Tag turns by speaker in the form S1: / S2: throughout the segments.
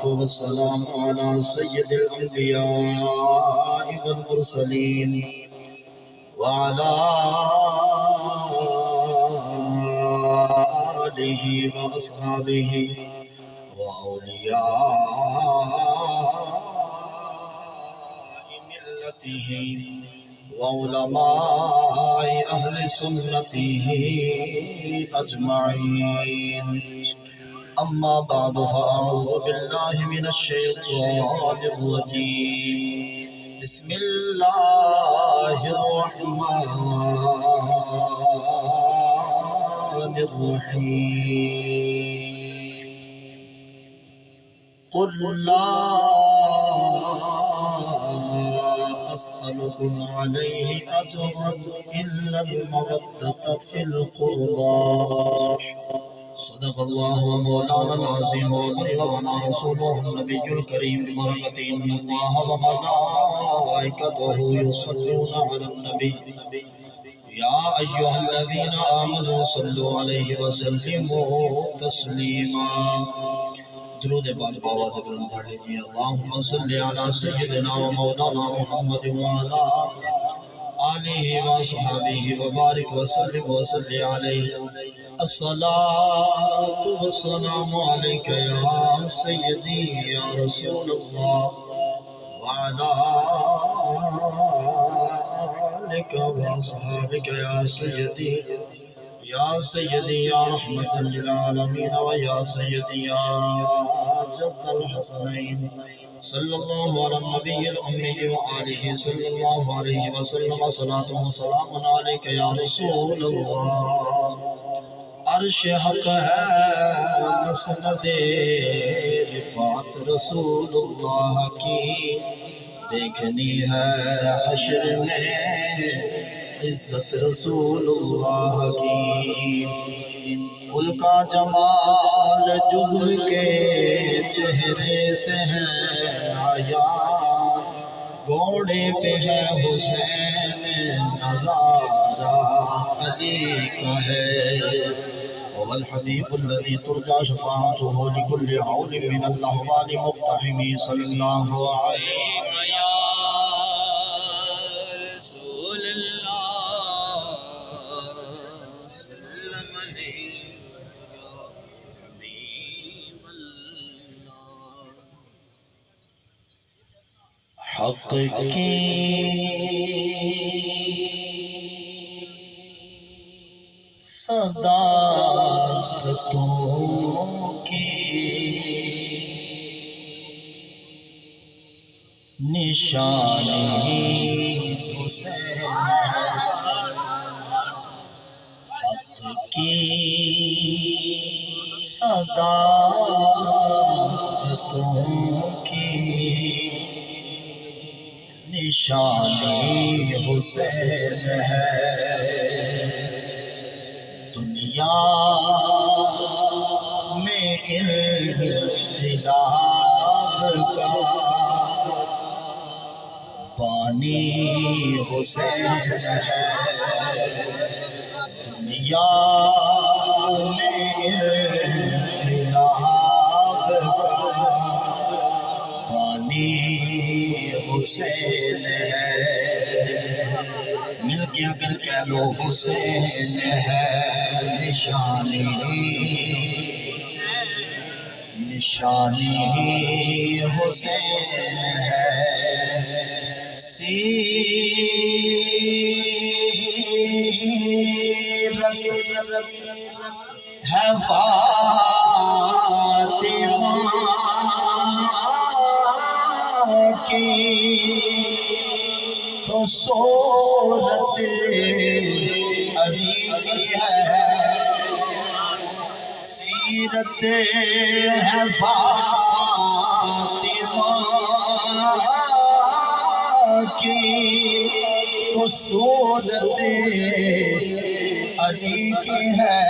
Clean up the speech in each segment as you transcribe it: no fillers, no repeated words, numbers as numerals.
S1: والسلام على سيد الأنبياء والمرسلين وعلى آله وأصحابه وأولياء ملته وعلماء أهل سنته أجمعين. أما بعد فأعوذ بالله من الشيطان الرجيم. بسم الله الرحمن الرحيم. قل لا أسألكم عليه أجرا إلا المودة في القربى. صدق الله مولانا العظيم وبلغنا رسوله النبي الكريم ببركة إن الله وملائكته يصلون على النبي يا أيها الذين آمنوا صلوا عليه وسلموا تسليما. درود پاک بابا سے بلند پڑھ لیجیے. اللہم صلی علی سیدنا و مولانا محمد وعلا آلہ وصحبہ وبارک وسلم وصلی علیہ. الصلاة والسلام علیک یا سیدی یا رسول اللہ وعلا آلک وصحبک یا سیدی یا رحمت للعالمین و یا سیدی یا جد الحسنین. صلی اللہ علی النبی الأمی و آلہ صلی اللہ علیہ وسلم. صلاة و سلام علیک یا رسول اللہ. عرش حق ہے مسند رفعت رسول اللہ کی، دیکھنی ہے حشر میں عزت رسول اللہ کی. ان کا جمال جزو کے چہرے سے ہے آیا، گھوڑے پہ ہے حسین نظارہ علی کا ہے. والحبیب الذي ترجى شفاعته لكل عون من الأهوال مقتحم صلى الله عليه حق کی صداقتوں کی نشانی حسین، حق کی صداقتوں کی نشانی حسین ہے. دنیا میں انقلاب کا بانی حسین ہے. دنیا میں انقلاب کا بانی حسین ہے. مل کے اگر کہہ لو حسین ہے. نشانی حسین ہے. سیرت ہے فاطمہ کی تو صورت علی کی ہے. سیرت ہے فاطمہ کی تو صورت علی کی ہے.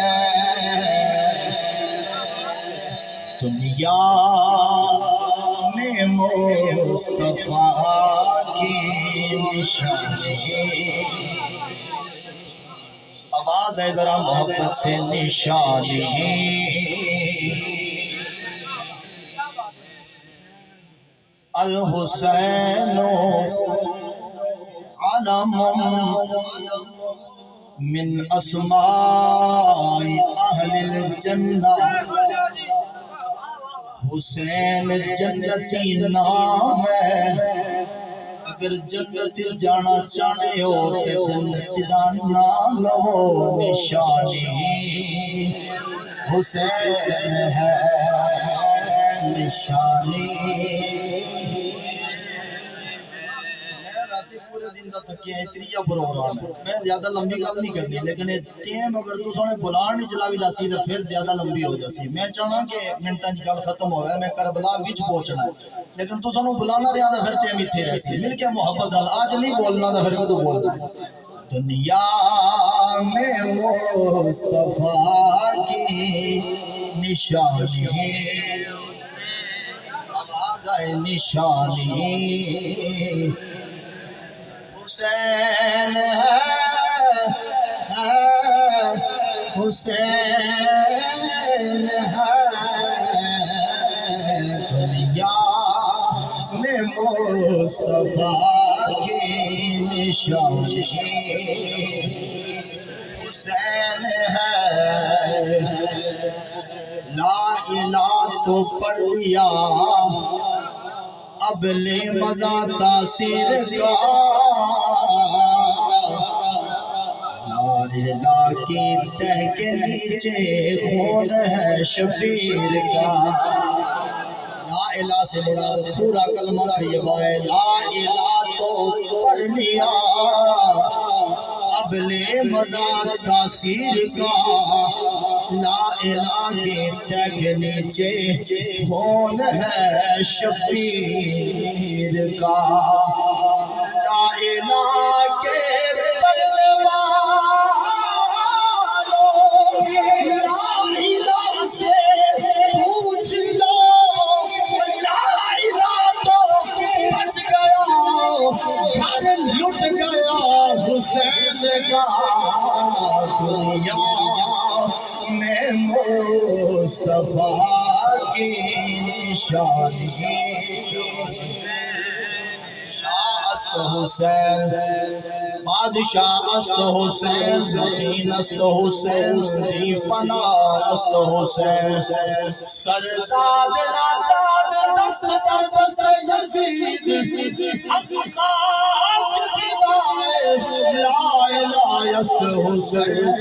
S1: دنیا میں مصطفیٰ کی نشانی. آواز ہے ذرا محبت سے. نشانی الحسین علم من اسماء اہل الجنہ، حسین جنتی نام ہے، اگر جنت جانا چاہے ہو تو جنت دا نام لو، نشانی حسین ہے، نشانی۔ پورے دن کا تھکیا اتنی پروگرام ہے، میں زیادہ لمبی گل نہیں کرنی، لیکن ٹائم اگر تساں نے بلان نہیں چلا بھی لاسی تو پھر زیادہ لمبی ہو جاسی۔ میں چاہنا کہ منٹاں چ گل ختم ہوئے، میں کربلا وچ پہنچنا ہے، لیکن تساں نوں بلانا رہا تو پھر ٹائم ایتھے رہسی۔ مل کے محبت نال آج نہیں بولنا تو پھر کدوں بولنا ہے؟ دنیا میں مصطفیٰ کی نشانی، آواز آئے نشانی حسین ہے، حسین ہے، دنیا میں مصطفیٰ کی نشانی حسین ہے۔ لا الہ تو پڑھ لیا اب لے مزہ تاثیر کا، لا الہ کی تہ کے نیچے خون ہے شبیر کا۔ لا الہ سے مراد پورا کلمہ طیبہ ہے، لا الہ تو پڑھ لیا اب لے مزہ تاثیر کا، لا الہ کے تہ کے نیچے خون ہے شبیر کا، لا الہ کے پڑھنے والوں لا الہ سے پوچھ لو، لا الہ تو بچ گیا گھر لٹ گیا حسین کا، دنیا میں مصطفیٰ کی نشانی شاہ است حسین، بادشاہ است حسین، دین است حسین، دی پناہ است حسین، سرداد ناداد دست در دست یزید، حقاق بدائے لا الہ است حسین،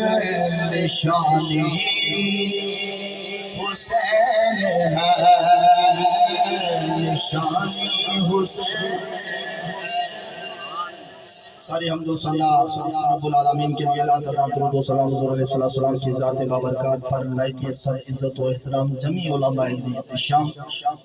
S1: نشانی حسین ہے، نشانی حسین۔ ساری حمد و ثنا رب العالمین کے لیے، اللہ تعالیٰ درود و سلام حضور علیہ السلام کی ذات بابرکات پر لائق سر عزت و احترام جمیع علماء عزت شام،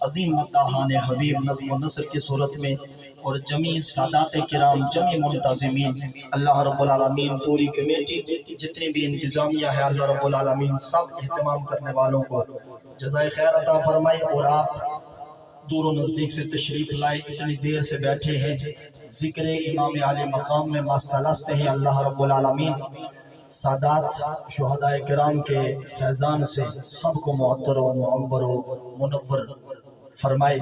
S1: عظیم مداحان حبیب نظم و نثر کی صورت میں، اور جمیع سادات کرام، جمیع منتظمین، اللہ رب العالمین پوری کمیٹی جتنی بھی انتظامیہ ہے، اللہ رب العالمین سب اہتمام کرنے والوں کو جزائے خیر عطا فرمائے، اور آپ دور و نزدیک سے تشریف لائے، اتنی دیر سے بیٹھے ہیں، ذکر امام عالی مقام میں مستلست ہیں، اللہ رب العالمین سادات شہداء کرام کے فیضان سے سب کو معطر و معمر و منور فرمائے،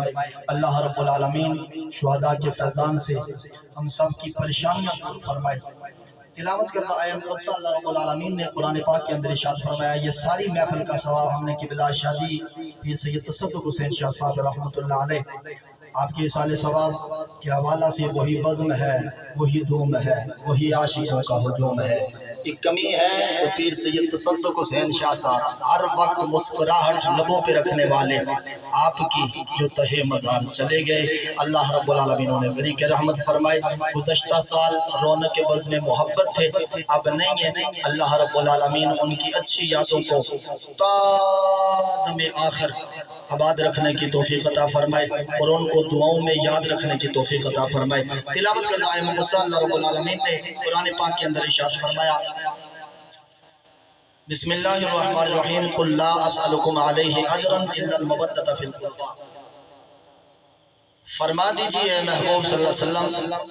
S1: اللہ رب العالمین شہداء کے فیضان سے ہم سب کی پریشانیاں دور فرمائے۔ تلاوت کردہ آیت قدسہ اللہ رب العالمین نے قرآن پاک کے اندر ارشاد فرمایا، یہ ساری محفل کا ثواب ہم نے قبلہ شاہ جی پیر سید تصدق حسین شاہ صاحب رحمۃ اللہ علیہ آپ کے اصال ثواب کے حوالہ سے وہی بزم ہے، وہی دھوم ہے، وہی عاشقوں کا ہجوم ہے۔ ایک کمی ہے تو پیر سید تصدق حسین شاہ صاحب ہر وقت مسکراہٹ لبوں پہ رکھنے والے آپ کی جو تہے مزار چلے گئے، اللہ رب العالمین نے غری کے رحمت فرمائے۔ گزشتہ سال رونق بزم محبت تھے، اب نہیں ہے، اللہ رب العالمین ان کی اچھی یادوں کو تا دم آخر آباد رکھنے کی توفیق عطا فرمائے، اور ان کو دعاؤں میں یاد رکھنے کی توفیق عطا فرمائے۔ تلاوت کرنا ہے مقصد اللہ رب العالمین نے قرآن پاک کے اندر ارشاد فرمایا، بسم اللہ الرحمن الرحیم، قل لا اسألکم علیہ اجرا الا المودۃ فی القربى۔ فرما دیجئے اے محبوب صلی اللہ علیہ وسلم،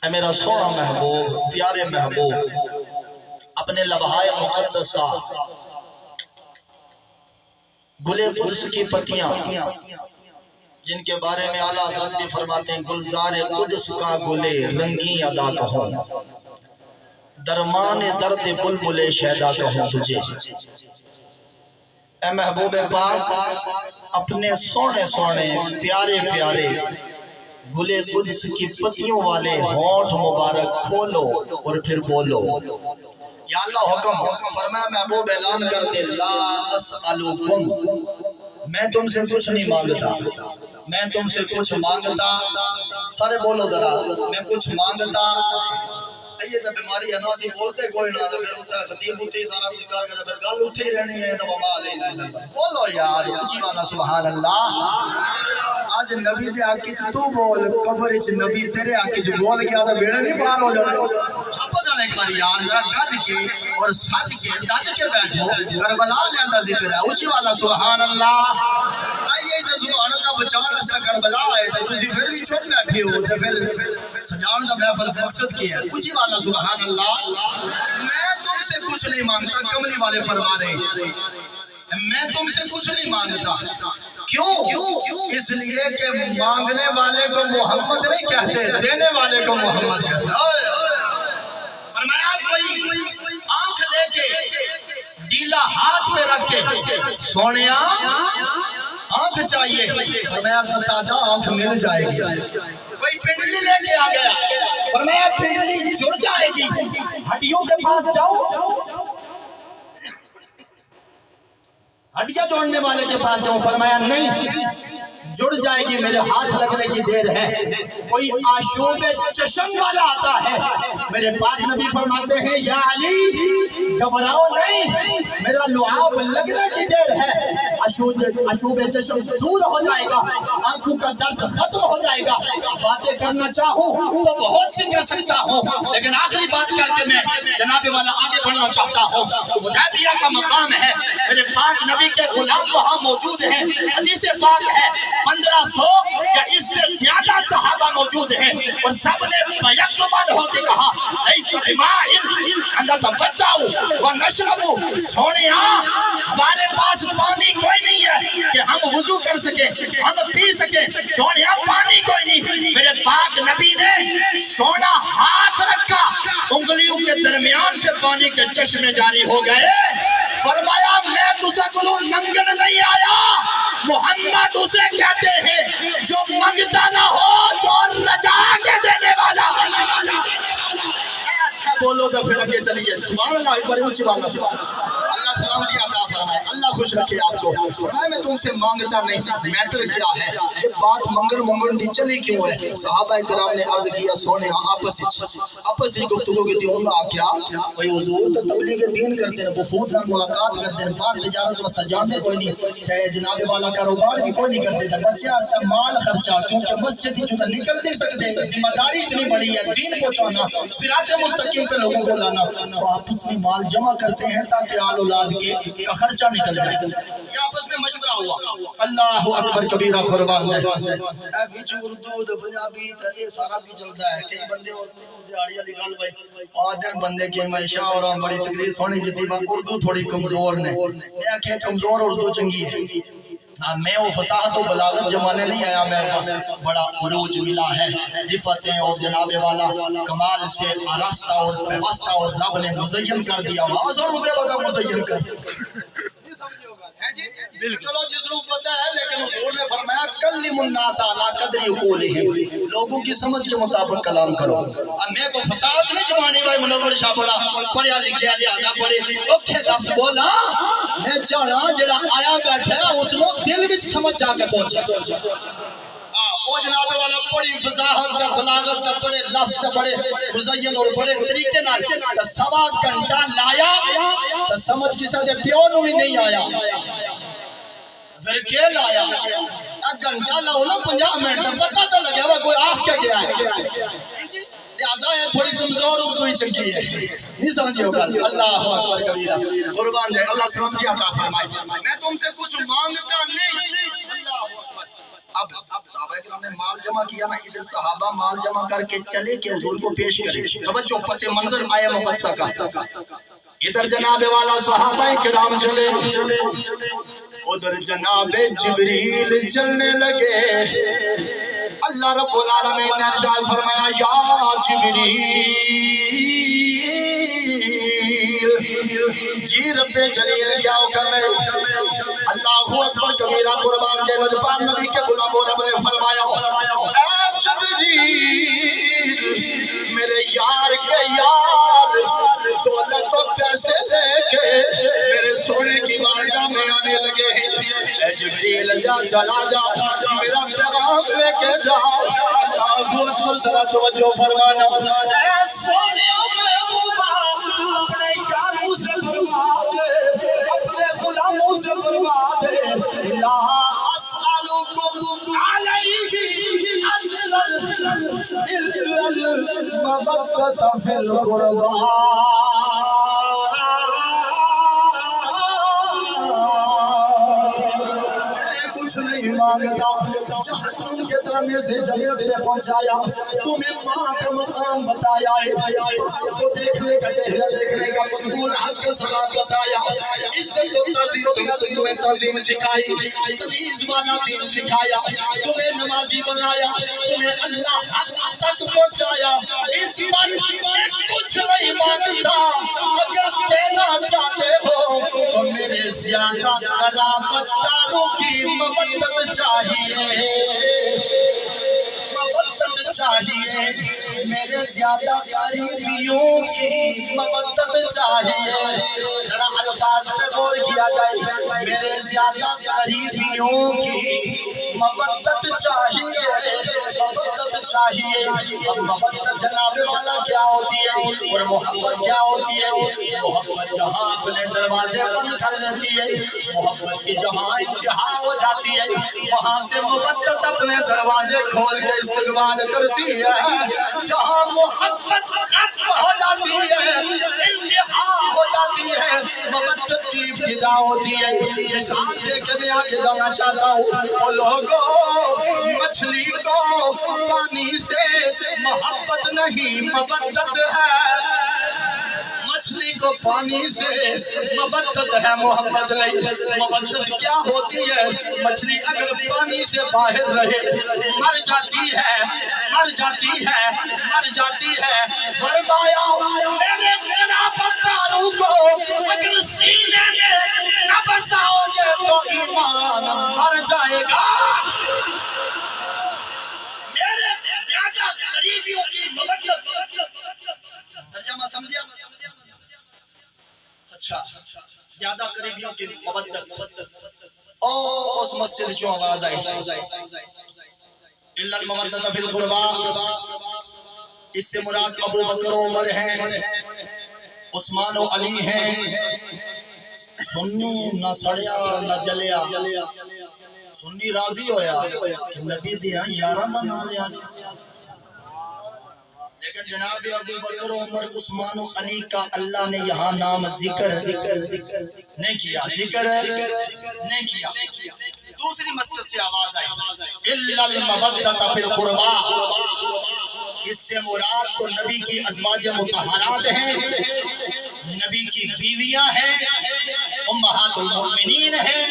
S1: اے میرا سونا محبوب، پیارے محبوب، اپنے لبہائے مقدسہ گلے قدس کی پتیاں جن کے بارے میں اعلیٰ حضرت بھی فرماتے ہیں گلزار قدس کا گلے رنگی ادا کہوں درمان درد بلبل شیدا کہوں تجھے اے محبوب پاک اپنے سونے سونے پیارے پیارے گلے قدس کی پتیوں والے ہونٹ مبارک کھولو اور پھر بولو یا اللہ حکم فرمایا محبوب اعلان کر دے لا اسألکم میں تم سے کچھ نہیں مانگتا میں تم سے کچھ مانگتا سارے بولو ذرا میں کچھ مانگتا یہ تو بیماری ہے نا سی بولتے کوئی نہ تو پھر ہوتا ہے خطیب ہوتی سارا کچھ کار کرتا پھر گل اٹھی رہنی ہے تو وما علینا الا اللہ بولو یار اونچی والا سبحان اللہ آج نبی دے آنکھ تو بول قبر وچ نبی تیرے آنکھ وچ بول گیا تو بیڑا نہیں پار ہو جانا ابد علیہ ایک بار یار ذرا گج کے اور سچ کے دج کے بیٹھو کربلا دا ذکر ہے اونچی والا سبحان اللہ آئیے تو سبحان اللہ بچان واسطے کربلا ہے تو تسی پھر بھی چپ بیٹھے ہو تے پھر سجان دا محفل مقصد کیا ہے اونچی والا سبحان اللہ میں تم سے کچھ نہیں مانگتا کملی والے فرما رہے میں تم سے کچھ نہیں مانگتا کیوں اس لیے کہ مانگنے والے کو محمد نہیں کہتے دینے والے کو محمد کہتے فرمایا کوئی آنکھ لے کے ڈیلا ہاتھ میں رکھ کے سونیا آنکھ چاہیے فرمایا قطادہ آنکھ مل جائے گی کوئی پنڈلی لے کے آ گیا فرمایا پنڈلی جڑ جائے گی ہڈیوں کے پاس جاؤ ہڈیاں جوڑنے والے کے پاس جاؤ فرمایا نہیں جڑ جائے گی میرے ہاتھ لگنے کی دیر ہے کوئی آشوب چشم والا آتا ہے میرے پاک نبی فرماتے ہیں یا علی گھبراؤ نہیں میرا لعاب لگنے کی دیر ہے آشوب چشم دور ہو جائے گا آنکھوں کا درد ختم ہو جائے گا باتیں کرنا چاہوں تو بہت سی کر سکتا ہوں لیکن آخری بات کر کے میں جناب والا آگے بڑھنا چاہتا ہوں حدیبیہ کا مقام ہے میرے پاک نبی کے غلام وہاں موجود ہیں حدیث پاک ہے 1500 یا اس سے زیادہ صحابہ موجود ہیں اور سب نے بیک زبان ہو کے کہا ایسا بمائل اندر تفضاؤ ونشربو سونیا ہمارے پاس پانی کوئی نہیں ہے کہ ہم وضو کر سکیں ہم پی سکیں سونیا پانی کوئی نہیں میرے پاک نبی نے سونا ہاتھ رکھا انگلیوں کے درمیان سے پانی کے چشمے جاری ہو گئے فرمایا میں تجھے کلو منگن نہیں آیا محمد اسے کہتے ہیں جو منگتا نہ ہو جو رجا کے دینے والا بولو تو پھر آگے چلیے سبحان اللہ ایک بار اونچی بات اللہ سلامتی عطا فرمائے اللہ خوش رکھے آپ کو فرمایا میں تم سے مانگتا نہیں میٹر کیا ہے یہ بات منگن دی چلی کیوں ہے صحابہ کرام نے عرض کیا سونے آپس ہی گفتگو کی تھی انہوں نے کیا بھئی حضور تو تبلیغ دین کرتے ہیں وفود نہ ملاقات کرتے ہیں باہر تجارت واسطہ جانتے کوئی نہیں جناب والا کاروبار بھی کوئی نہیں کرتے تھے بچے واسطے مال خرچہ کیونکہ مسجد ہی چونکہ نکل نہیں سکتے ذمہ داری اتنی بڑی ہے دین پہنچانا صراط مستقیم پہ لوگوں کو لانا تو آپس میں مال جمع کرتے ہیں تاکہ آل اولاد کا خرچہ نکل جائے یہ آپس میں مشورہ ہوا اللہ اکبر کبیرہ قربان ہے بیچ اردو پنجابی یہ سارا بھی چلتا ہے کئی بندے دیہڑی والی گل بھائی آدھے بندے کی معیشہ اور بڑی تقریر سونی جتنی اردو تھوڑی کمزور نے میں کہ کمزور اردو چنگی ہے میں وہ فصاحت و بلاغت جمانے نہیں آیا میں بڑا عروج ملا ہے رفتیں اور جناب والا کمال سے آراستہ اور پیوستہ اور رب نے مزین کر دیا معاذر ہوگے بتا مزین کر چلو جس لوگ پتہ ہے لیکن حضور نے فرمایا کلم الناس علی قدر عقولہم لوگوں کی سمجھ کے مطابق کلام کرو اب میں کو فساد نہیں جمانے والی منور شاہ پڑھا لکھیا لہذا پڑھے اوکھے لفظ بولا میں چاہنا جڑا آیا بیٹھا ہے اس نو دل وچ سمجھ جا کے پہنچے او جناب والا بڑی فصاحت کا بلاغت کا بڑے لفظ کا بڑے مزین اور بڑے طریقے نال سوا گھنٹہ لایا تو سمجھ کسا دے پیو نو بھی نہیں آیا پھر کیا لایا ایک گھنٹہ لاؤ نا 50 منٹ تک پتہ تو لگا ہوا کوئی آہ کے گیا ہے لہذا یہ تھوڑی کمزور اردو ہی چنگی ہے نہیں سمجھے ہوگا اللہ اکبر کبیرہ قربان دے اللہ سلامتی عطا فرمائے میں تم سے کچھ مانگتا نہیں اللہ اکبر اب صحابہ کرام نے مال جمع کیا نا ادھر صحابہ مال جمع کر کے چلے کہ حضور کو پیش کرے توجہ پس منظر آیا مقدسہ کا ادھر جناب والا صحابہ کرام چلے ادھر جناب جبریل چلنے لگے اللہ رب العالمین نے ارشاد فرمایا یا جبریل جی رب جلیل کیا حکم ہے اللہ اکبر کبیرہ قربان کے نجبان نبی کے غلام رب نے فرمایا اے جبریل میرے یار کے یار دولت و پیسے دے کے میرے سونے کی بارگاہ میں آنے لگے ہیں اے جبریل جا چلا جا میرا پیغام لے کے جا اللہ اکبر ذرا توجہ فرمانا اے سونے محبوبہ اپنے یاروں سے فرما دے اپنے غلاموں سے فرما دے لا اسألکم علیہ اجرا الا المودۃ فی القربى نہیں مانگتا جہنم کے تانے سے جنت میں پہنچایا تمہیں ماں کا مقام بتایا ہے آپ کو دیکھنے کا چہرہ دیکھنے کا مقبول آج کا سلام بتایا عزت و تمہیں تعظیم سکھائی تمیز والا دین سکھایا تمہیں نمازی بنایا تمہیں اللہ حق تک پہنچایا اس پر کچھ نہیں مانگتا اگر دینا چاہتے ہو تو میرے زیادہ قرابت داروں کی مبدت چاہیے مبدت چاہیے میرے زیادہ قریبیوں کی مبدت چاہیے ذرا الفاظ پہ غور کیا جائے میرے زیادہ قریبیوں کی مبدت چاہیے مبدت چاہیے اب مبدت جناب والا کیا ہوتی ہے اور محبت کیا ہوتی ہے محبت جہاں اپنے دروازے بند کر لیتی ہے محبت کی جہاں انتہا ہو جاتی ہے وہاں سے مبدت اپنے دروازے کھول کے استقبال کرتی ہے جہاں محبت ختم ہو جاتی ہے انتہا ہو جاتی ہے مبدت کی ابتدا ہوتی ہے مثال دے کے میں آگے جانا چاہتا ہوں وہ لوگوں مچھلی کو پانی سے محبت نہیں مبدت ہے مچھلی کو پانی سے مبدت ہے محبت نہیں مبدت کیا ہوتی ہے مچھلی اگر پانی سے باہر رہے مر جاتی ہے مر جاتی ہے مر جاتی ہے فرمایا میرے قرابتداروں کو اگر سینے میں نہ بساؤ گے تو ایمان مر جائے گا میرے زیادہ قریبیوں کی مبدت ترجمہ سمجھے اچھا زیادہ قریبیوں کی مبدت اس مسجد جو آواز آئی الا المودۃ فی القربى اس سے مراد ابو بکر و عمر ہیں عثمان و علی ہیں سنی نہ سڑیا نہ جلیا سنی راضی ہویا کہ نبی دیاں یاراں دا نام لیا لیکن جناب ابو بکر عمر عثمان و علی کا اللہ نے یہاں نام ذکر نہیں کیا ذکر نہیں کیا دوسری مسجد سے آواز آئی الا المودۃ فی القربى اس سے مراد تو نبی کی ازواج مطہرات ہیں نبی کی بیویاں ہیں امہات المؤمنین ہیں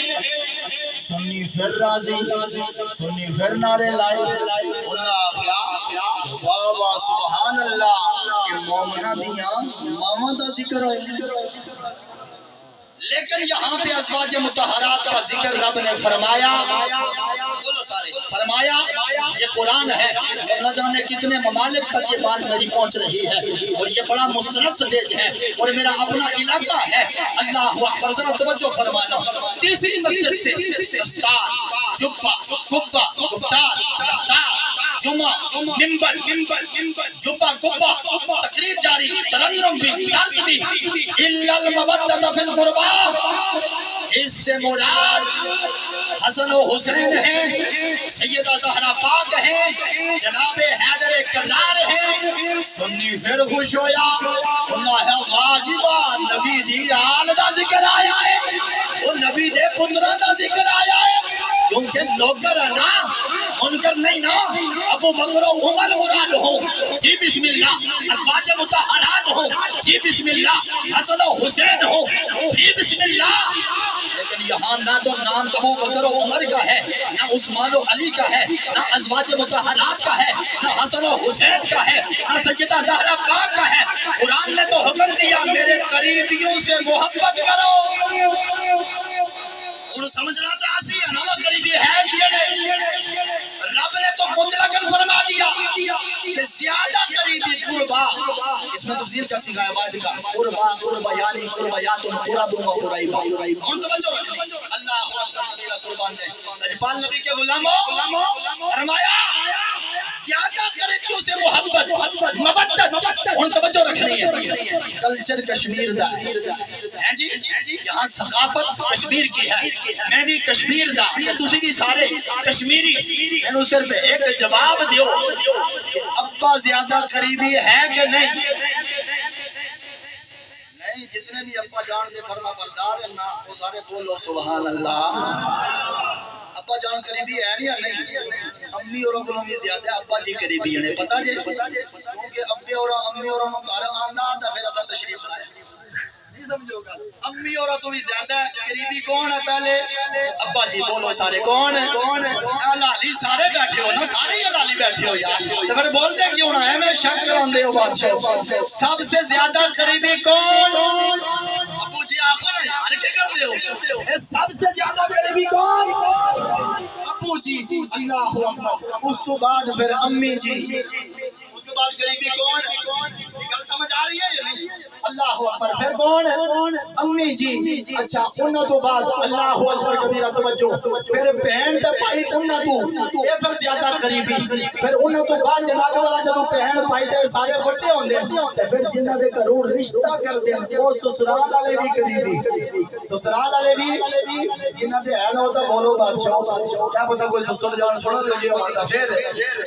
S1: سنی پھر راضی سنی پھر نعرے لائے واہ سبحان اللہ کہ مومنہ دیاں ماما دا ذکر ہوئے لیکن یہاں پہ ازواج مطہرات کا ذکر رب نے فرمایا یہ قرآن ہے نہ جانے کتنے ممالک تک یہ بات میری پہنچ رہی ہے اور یہ بڑا مستند سٹیج ہے اور میرا اپنا علاقہ ہے اللہ اکبر ذرا توجہ فرمانا تیسری مسجد سے دستار جبہ قبہ گفتار رفتار جمعہ منبر جبہ قبہ تقریر جاری ترنم بھی درس بھی الا المودۃ فی القربى اس سے مراد حسن و حسین ہیں سیدہ زہرا پاک ہیں جناب حیدر کرار ہیں سنی پھر خوش ہویا اللہ ہے غاجبہ نبی دی آل دا ذکر آیا ہے اور نبی دے پترہ دا ذکر آیا ہے کیونکہ نوکر نا منکر نہیں نا ابو بکر و عمر مراد ہو جی بسم اللہ ازواج مطہرات ہو جی بسم اللہ حسن و حسین ہو جی بسم اللہ لیکن
S2: یہاں نہ تو نام ابو بکر و عمر کا ہے، نہ عثمان و علی کا ہے، نہ ازواج مطہرات کا ہے، نہ حسن و حسین کا ہے، نہ سیدہ زہرا پاک کا ہے۔ قرآن نے تو حکم دیا میرے قریبیوں سے محبت کرو۔ اور سمجھنا چاہیے ہمارا قریبی ہے کہ نہیں؟ رب نے تو مطلقاً فرما دیا کہ زیادہ قریبی قربا، اس میں تفصیل کا سکھایا واحد کا قربا یعنی قربیات القرب و قریبا۔ اور توجہ رکھیں اللہ اکبر کبیرہ قربان دے لجپال نبی کے غلاموں فرمایا زیادہ قریبیوں سے محبت مودت اور توجہ رکھنی ہے۔ کلچر کشمیر دا ہے جی، یہاں ثقافت کشمیر کی ہے، میں بھی کشمیر دا، تسی بھی سارے کشمیری، میں صرف ایک جواب دیو کہ ابا زیادہ قریبی ہے کہ نہیں؟ نہیں، جتنے بھی ابا جان دے فرما بردار ہیں نا وہ سارے بولو سبحان اللہ۔ ابا جان قریبی ہے یا نہیں؟ امی اور اکلوں بھی زیادہ ابا جی قریبی ہیں، پتہ جے کیونکہ ابے اور امی اور گھر آندا آندا پھر اسا تشریف لائے نہیں سمجھو گا۔ امی اور تو بھی زیادہ قریبی کون ہے پہلے؟ ابا جی بولو سارے کون ہے؟ لالی سارے بیٹھے ہو نا، سارے ہی لالی بیٹھے ہو یار، تو پھر بولتے کیوں نہ ہے؟ میں شک کراندے ہو بادشاہ سب سے زیادہ قریبی کون؟ ابو جی آخر یار کیا کرتے ہو؟ سب سے زیادہ قریبی کون؟ ابو جی اللہ اکبر، اس تو بعد پھر امی جی، اس کے بعد قریبی کون؟ یہ گل سمجھ آ رہی ہے یا نہیں؟ اللہ اکبر، پھر کون؟ امی جی، اچھا انہوں تو بعد اللہ اکبر کبیرہ توجہ، پھر بہن تے بھائی انہوں تو یہ پھر زیادہ قریبی، پھر انہوں تو بعد جناب والا جدو بہن بھائی تے سارے بڑے ہوندے تے پھر جنہاں دے گھروں رشتہ کردے وہ سسرال والے بھی قریبی، سسرال والے بھی جنہاں دے ہے نا تو بولو بادشاہ کیا پتہ کوئی سسر جان سن لے جی ہمارا، پھر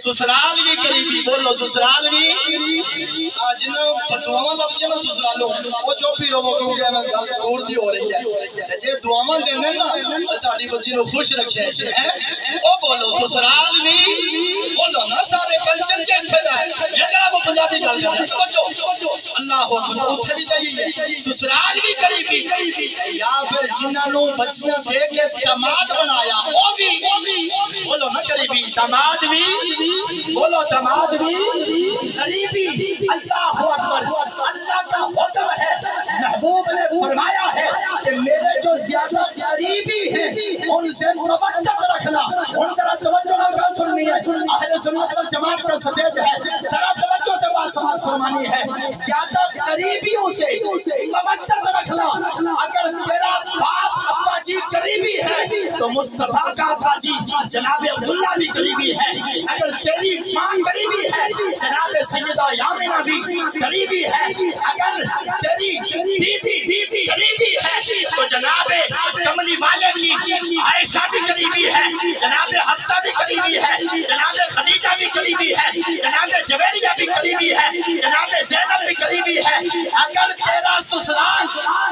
S2: سسرال بھی قریبی، بولو سسرال بھی جنہوں دعاواں لفظ نا سسرالوں وہ چپ ہی رہو کیونکہ میں گل دور دی ہو رہی ہے، جے دعاواں دیندے نا ساڈی بچی نو خوش رکھے او بولو سسرال بھی، بولو نا سارے کلچر چینج ہے، یہ جڑا وہ پنجابی گل کر رہے ہیں توجہ اللہ اکبر، اوتھے بھی چاہیے سسرال بھی قریبی، یا پھر جنہاں نو بچیاں دے کے داماد بنایا وہ بھی بولو نا قریبی، داماد بھی بولو داماد بھی قریبی۔ اللہ اکبر، اللہ کا حکم ہے، محبوب نے فرمایا ہے کہ میرے جو زیادہ قریبی ہیں ان سے مودت رکھنا۔ ان ذرا توجہ نال سننی ہے، اہل سنت والجماعت کا سٹیج ہے، ذرا توجہ سے بات سمجھ فرمانی ہے۔ زیادہ قریبیوں سے مودت رکھنا، اگر تیرا باپ ابا جی قریبی ہے تو مصطفیٰ کا ابا جی جناب عبداللہ بھی قریبی ہے، اگر تیری ماں قریبی ہے جناب سیدہ یامینہ بھی قریبی ہے، اگر تیری بیوی قریبی ہے تو جناب کملی والے کی عائشہ بھی قریبی ہے، جناب حفصہ بھی قریبی ہے، جناب خدیجہ بھی قریبی ہے، جناب جویریہ بھی قریبی ہے، جناب زینب بھی قریبی ہے۔ اگر تیرا سسرال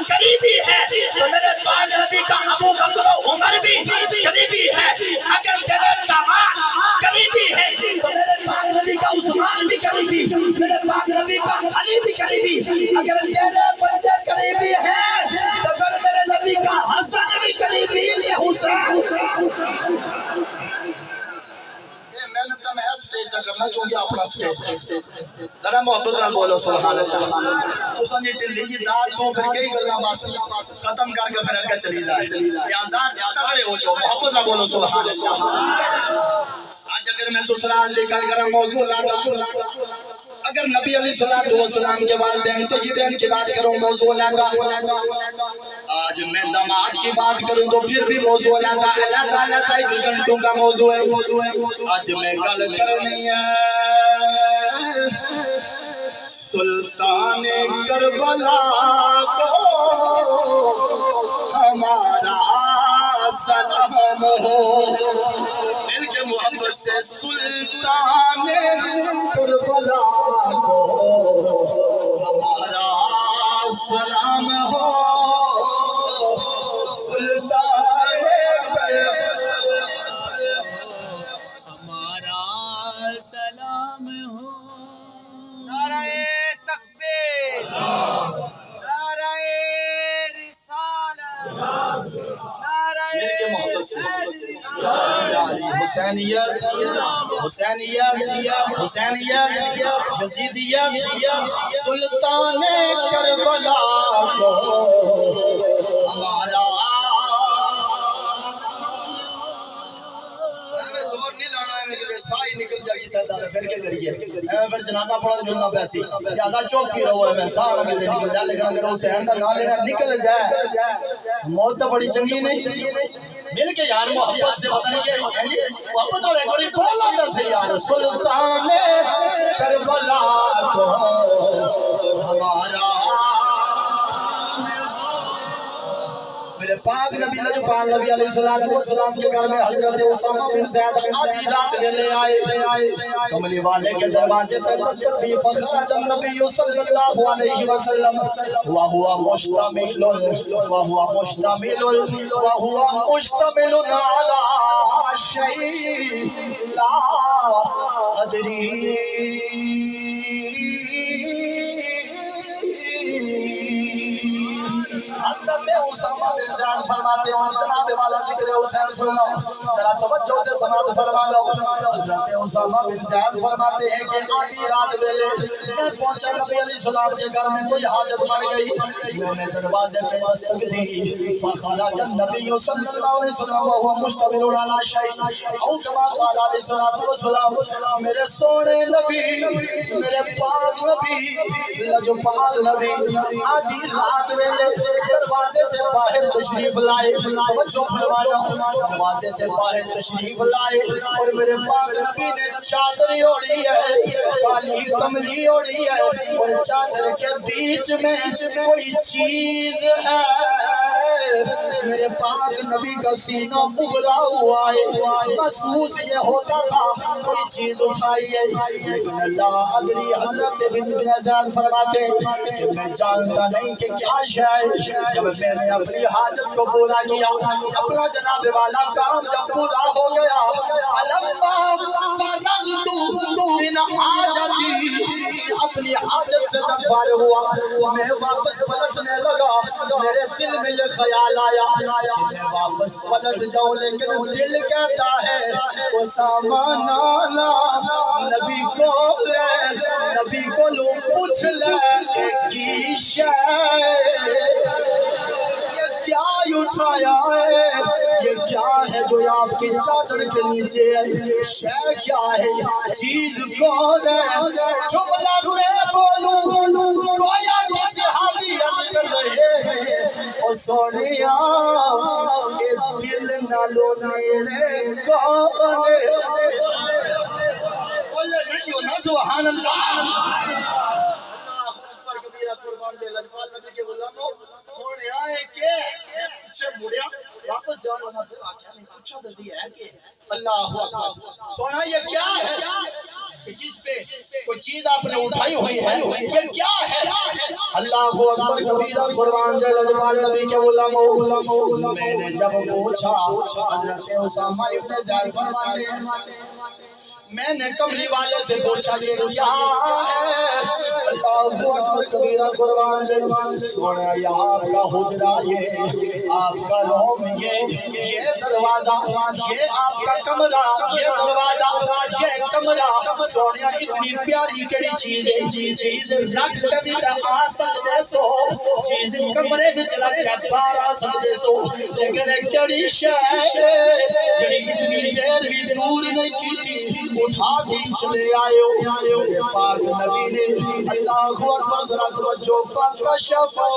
S2: قریبی ہے تو میرے پاک نبی کا ابو بکر و عمر بھی قریبی ہے، اگر تیرے داماد قریبی ہے تو میرے پاک نبی کا عثمان بھی قریبی، میرے پاک نبی کا علی بھی قریبی، اگر تیرے بچے قریبی ہیں تو پھر میرے نبی کا حسن بھی قریبی، یہ حسین۔ یہ محنت میں اسٹیج نہ کرنا کیونکہ اپنا سٹیج ذرا محبت نہ بولو سبحان اللہ۔ تو سنجی ٹلی جی داد کو پھر کئی گلاں بس ختم کر کے پھر اگے چلی جائے، لہذا تگڑے ہو جاؤ، محبت نہ بولو سبحان اللہ۔ آج اگر میں سسرال دی گل کراں موضوع لانا، اگر نبی علیہ السلام کے والدین طیبین کی بات کروں موضوع لانا، آج میں داماد کی بات کروں تو پھر بھی موضوع لانا، اللہ تعالیٰ کا ایک گھنٹوں کا موضوع ہے۔ آج میں گل کرنی ہے سلطان کربلا کو ہمارا سلام ہو، دل کے محبت سے سلطان کربلا کو ہمارا سلام ہو، سلطان کربلا ہمارا سلام ہو۔ نعرہ تکبیر، نعرہ رسالت، دل کے محبت سے حسینیت حسینیت حسینیت یزیدیت سلطان کربلا کو ہمارا سائی نکل جائے سردار پھر کیا کریے پھر جنازہ پڑھا جلنا پیسی لہذا چوک کی رہو ہے میں سارا میں سے نکل جائے لیکن اگر حسین کا نام لینا نکل جائے موت تو بڑی چنگی نہیں مل کے یار محبت سے پتہ نہیں کہ محبت والے بڑی بولا تھا سے یار سلطان کربلا کو ہمارا میرے پاک نبی لجپال نبی علیہ السلام کے گھر میں حضرت اسامہ بن زید آدھی رات لے آئے کملی والے کے دروازے پر دستک فخرج النبی صلی اللہ علیہ وسلم وهو مشتمل على شيء لا ادري حضرت اسامہ بن زید فرماتے ہیں جناب والا ذکر حسین سنو ذرا توجہ سے سماعت فرما لو حضرت اسامہ بن زید فرماتے ہیں کہ آدھی رات ویلے میں پہنچا نبی علیہ السلام کے گھر میں کوئی حاجت پڑ گئی میں نے دروازے پہ دستک دی فخرج النبی صلی اللہ علیہ وسلم وهو مشتمل على شيء او كما قال علیہ الصلوۃ والسلام میرے سونے نبی میرے پاک نبی لجپال نبی آدھی رات ویلے دروازے سے باہر تشریف لائے توجہ فرمانا دروازے سے باہر تشریف لائے اور میرے پاک نبی نے چادر اوڑھی ہے کالی کملی اوڑھی ہے اور چادر کے بیچ میں کوئی چیز ہے میرے پاک نبی کا سینہ ابھرا ہوا ہے محسوس یہ ہوتا تھا کوئی چیز اٹھائی ہے لیکن اللہ ادری حضرت بن زید فرماتے کہ میں جانتا نہیں کہ کیا شے جب میں نے اپنی حاجت کو پورا کیا اپنا جناب والا کام جب پورا ہو گیا فلما فرغت من حاجتی اپنی حاجت سے جب فارغ ہوا میں واپس پلٹنے لگا میرے دل میں یہ خیال آیا کہ میں واپس پلٹ جاؤں لیکن دل کہتا ہے اسامہ نانا نبی کو لو پوچھ لے کی شے کیا اٹھایا ہے یہ کیا ہے جو آپ کی چادر کے نیچے ہے شے کیا ہے چیز کون ہے جملہ میں بولوں گویا کسی حالیت کر رہے ہیں اور سونیا یہ دل نالو نیڑے کون ہے بولے نہیں ہونا سبحان اللہ قربان دے لجپال نبی کے غلاموں سونے آئے کہ پیچھے مڑیا واپس جاؤ لگا پھر آکھیا نہیں پوچھو دسی ہے کہ اللہ اکبر سونا یہ کیا ہے جس پہ کوئی چیز آپ نے اٹھائی ہوئی ہے یہ کیا ہے اللہ اکبر کبیرہ قربان دے لجپال نبی کے غلاموں میں نے جب پوچھا حضرت اسامہ ابن زید فرماتے ہیں میں نے کملی والے سے پوچھا یہ کیا ہے اللہ اکبر کبیرہ قربان دے سونا یہ آپ کا حجرہ یہ آپ کا روم یہ دروازہ یہ آپ کا کمرہ یہ دروازہ یہ کمرہ سونا اتنی پیاری کڑی چیز ہے چیز رکھ کبھی تک آ سکتے سو چیز کمرے بچ رکھ کر پار آ سکتے سو لیکن ایک کڑی شہر جڑی اتنی دیر بھی دور نہیں کی تھی اٹھا کے چلے آئے ہو میرے پاک نبی نے اللہ اکبر ذرا توجہ فکشفہ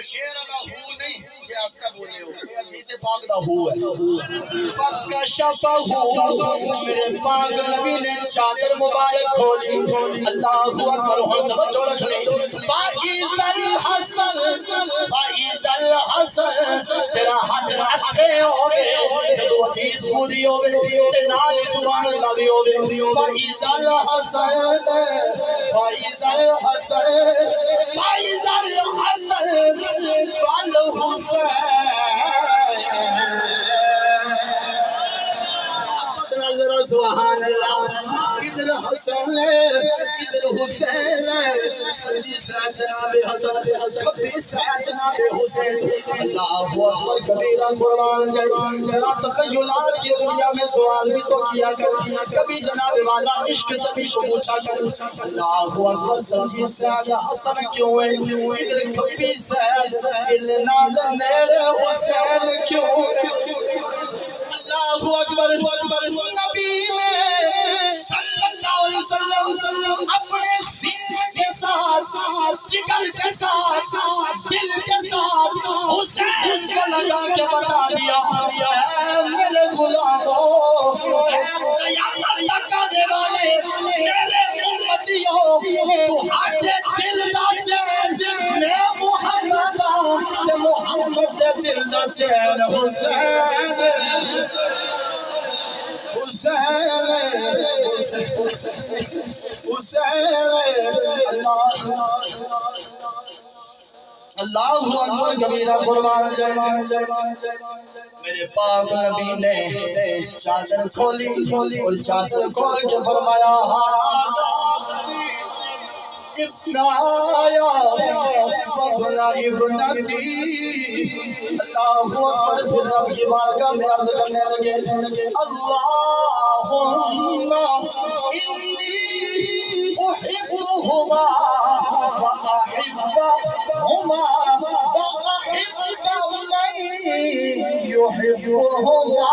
S2: شیر اللہ ہو نہیں یہ آستہ بولے ہو یہ حدیث پاک دا ہو ہے فکشفہ میرے پاک نبی نے چادر مبارک کھولی اللہ اکبر توجہ رکھ لیں فائز الحسن تیرا ہاتھ اٹھے ہوگے جدو حدیث پوری ہوگے تے نال سبحان اللہ بھی ہوگے فائز الحسن والحسین سبحان اللہ ادھر حسین ادھر حسین سجی سائد جناب حسن کبھی سائد جناب حسین اللہ اکبر کبیرہ قربان جائے ذرا تخیلات کی دنیا میں سوال بھی تو کیا کر کبھی جناب والا عشق سبھی کو پوچھا کر اللہ اکبر سجی سائد حسن کیوں ہے ادھر کبھی سائد النا نیڑے حسین کیوں اللہ اکبر نبی نے صلی اللہ علیہ وسلم اپنے سینے کے ساتھ جگر کے ساتھ دل کے ساتھ حسین کو لگا کے بتا دیا اے میرے غلاموں اے قیامت تک آنے والے میرے امتیوں تمہارے دل دا چین میں محمد تے محمد دے دل دا چین حسین اللہ اکبر کبیرہ قربان جائے میرے پاک نبی نے چادر کھولی اور چادر کھول کے فرمایا ابن آیا وابن ابنتی اللہ اکبر پھر رب کی بارگاہ میں عرض کرنے لگے اللہم انی احبہما واحبہما واحب من یحبہما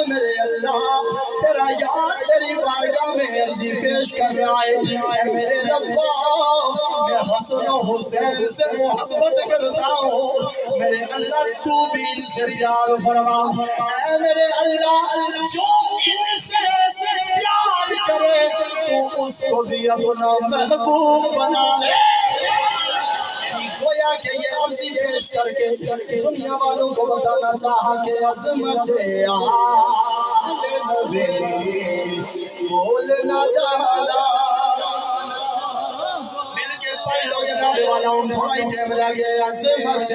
S2: میرے اللہ تیرا یاد تیری بارگاہ میں عرضی پیش کر رہا ہے اے میرے ربا میں حسن و حسین سے محبت کرتا ہوں میرے اللہ تو بھی ان سے پیار فرما اے میرے اللہ جو ان سے پیار کرے تو اس کو بھی اپنا محبوب بنا لے گویا کہ یہ عرضی پیش کر کے دنیا والوں کو بتانا چاہا کہ عظمت آل نبی بولنا جانا مل کے پڑھ لو جناب والا ان تھوڑا ہی ٹائم لگے عظمت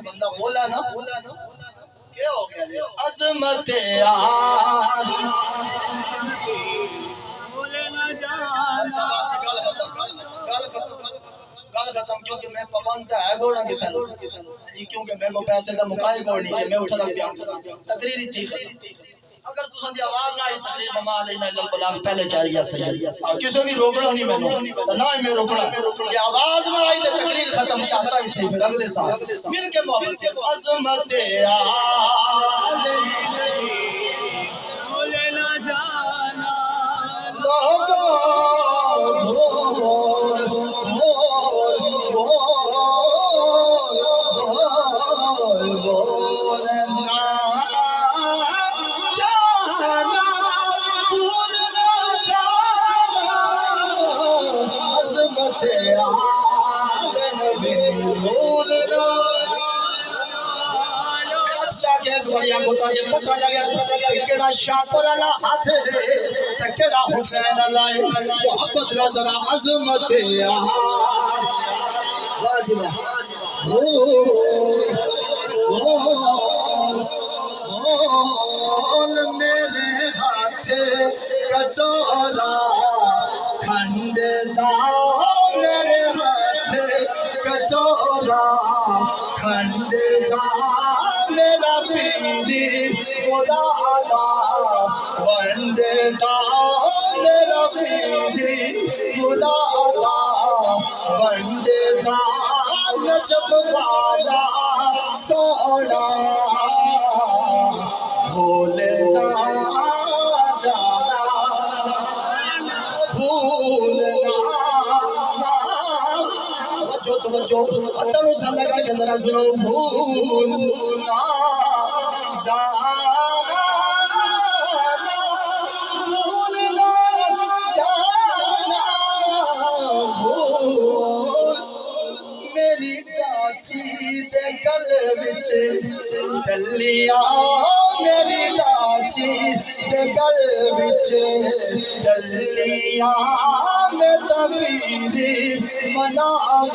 S2: بندہ بولا نا کیا ہو گیا عظمت گل ختم کیونکہ میں پابند ہے گوڑا کے ساتھ کیونکہ میں کو پیسے کا مقائی کوڑ نہیں کہ میں اٹھا لگ گیا تقریر تھی ختم اگر تساں دی آواز نہ آئی تقریر مما علینا الا البلاغ پہلے چاہیے صحیح کسی بھی روکنا نہیں میں نہ میں روکنا کہ آواز نہ آئی تے تقریر ختم چاہتا ہی تھی پھر اگلے سال مل کے محبت سے عظمت بولنا جانا پتہ لگا کیڑا شاپر والا ہاتھ تے کیڑا حسین لائے محبت لا ذرا عظمت واجب میرے ہاتھ کٹورا کھنڈ دا میرے ہاتھ کٹورا کھنڈ دا میرا پیری خدا ونڈ دا میرا پیری خدا ونڈ دا نجف والا سونا بھولنا جانا بھولنا توجہ اتر اٹھا لگا کے ذرا سنو بھولنا جانا بھولنا جانا بھول میری لاچی دے گل وچ ڈلیا میری لاچی دے گل وچ چلیا میں تبیری مناون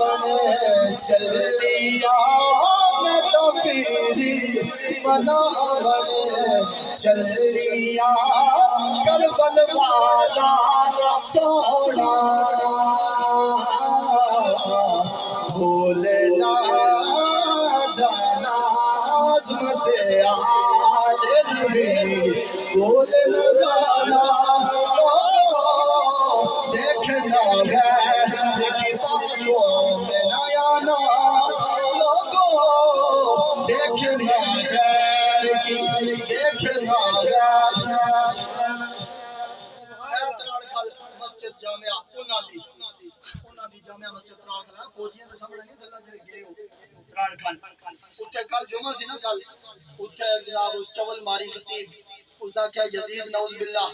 S2: چلیا میں تبیری مناون چلیا کربل والا سونا بھولنا جانا عظمت آل نبی بھول نہ جانا دیکھنا ہے کی باتوں میں نہ آنا لوگوں دیکھنا ہے کی دیکھنا ہے مسجد جامعہ انہاں دی جامعہ مسجد تراڑ کھلا فوجیاں دے سامنے نہیں دلہ چلے گئے ہو تراڑ کھل اتھے کل جمعہ سی نا کل اتھے جناب اس چول ماری خطیب اس دا کیا یزید نعوذ باللہ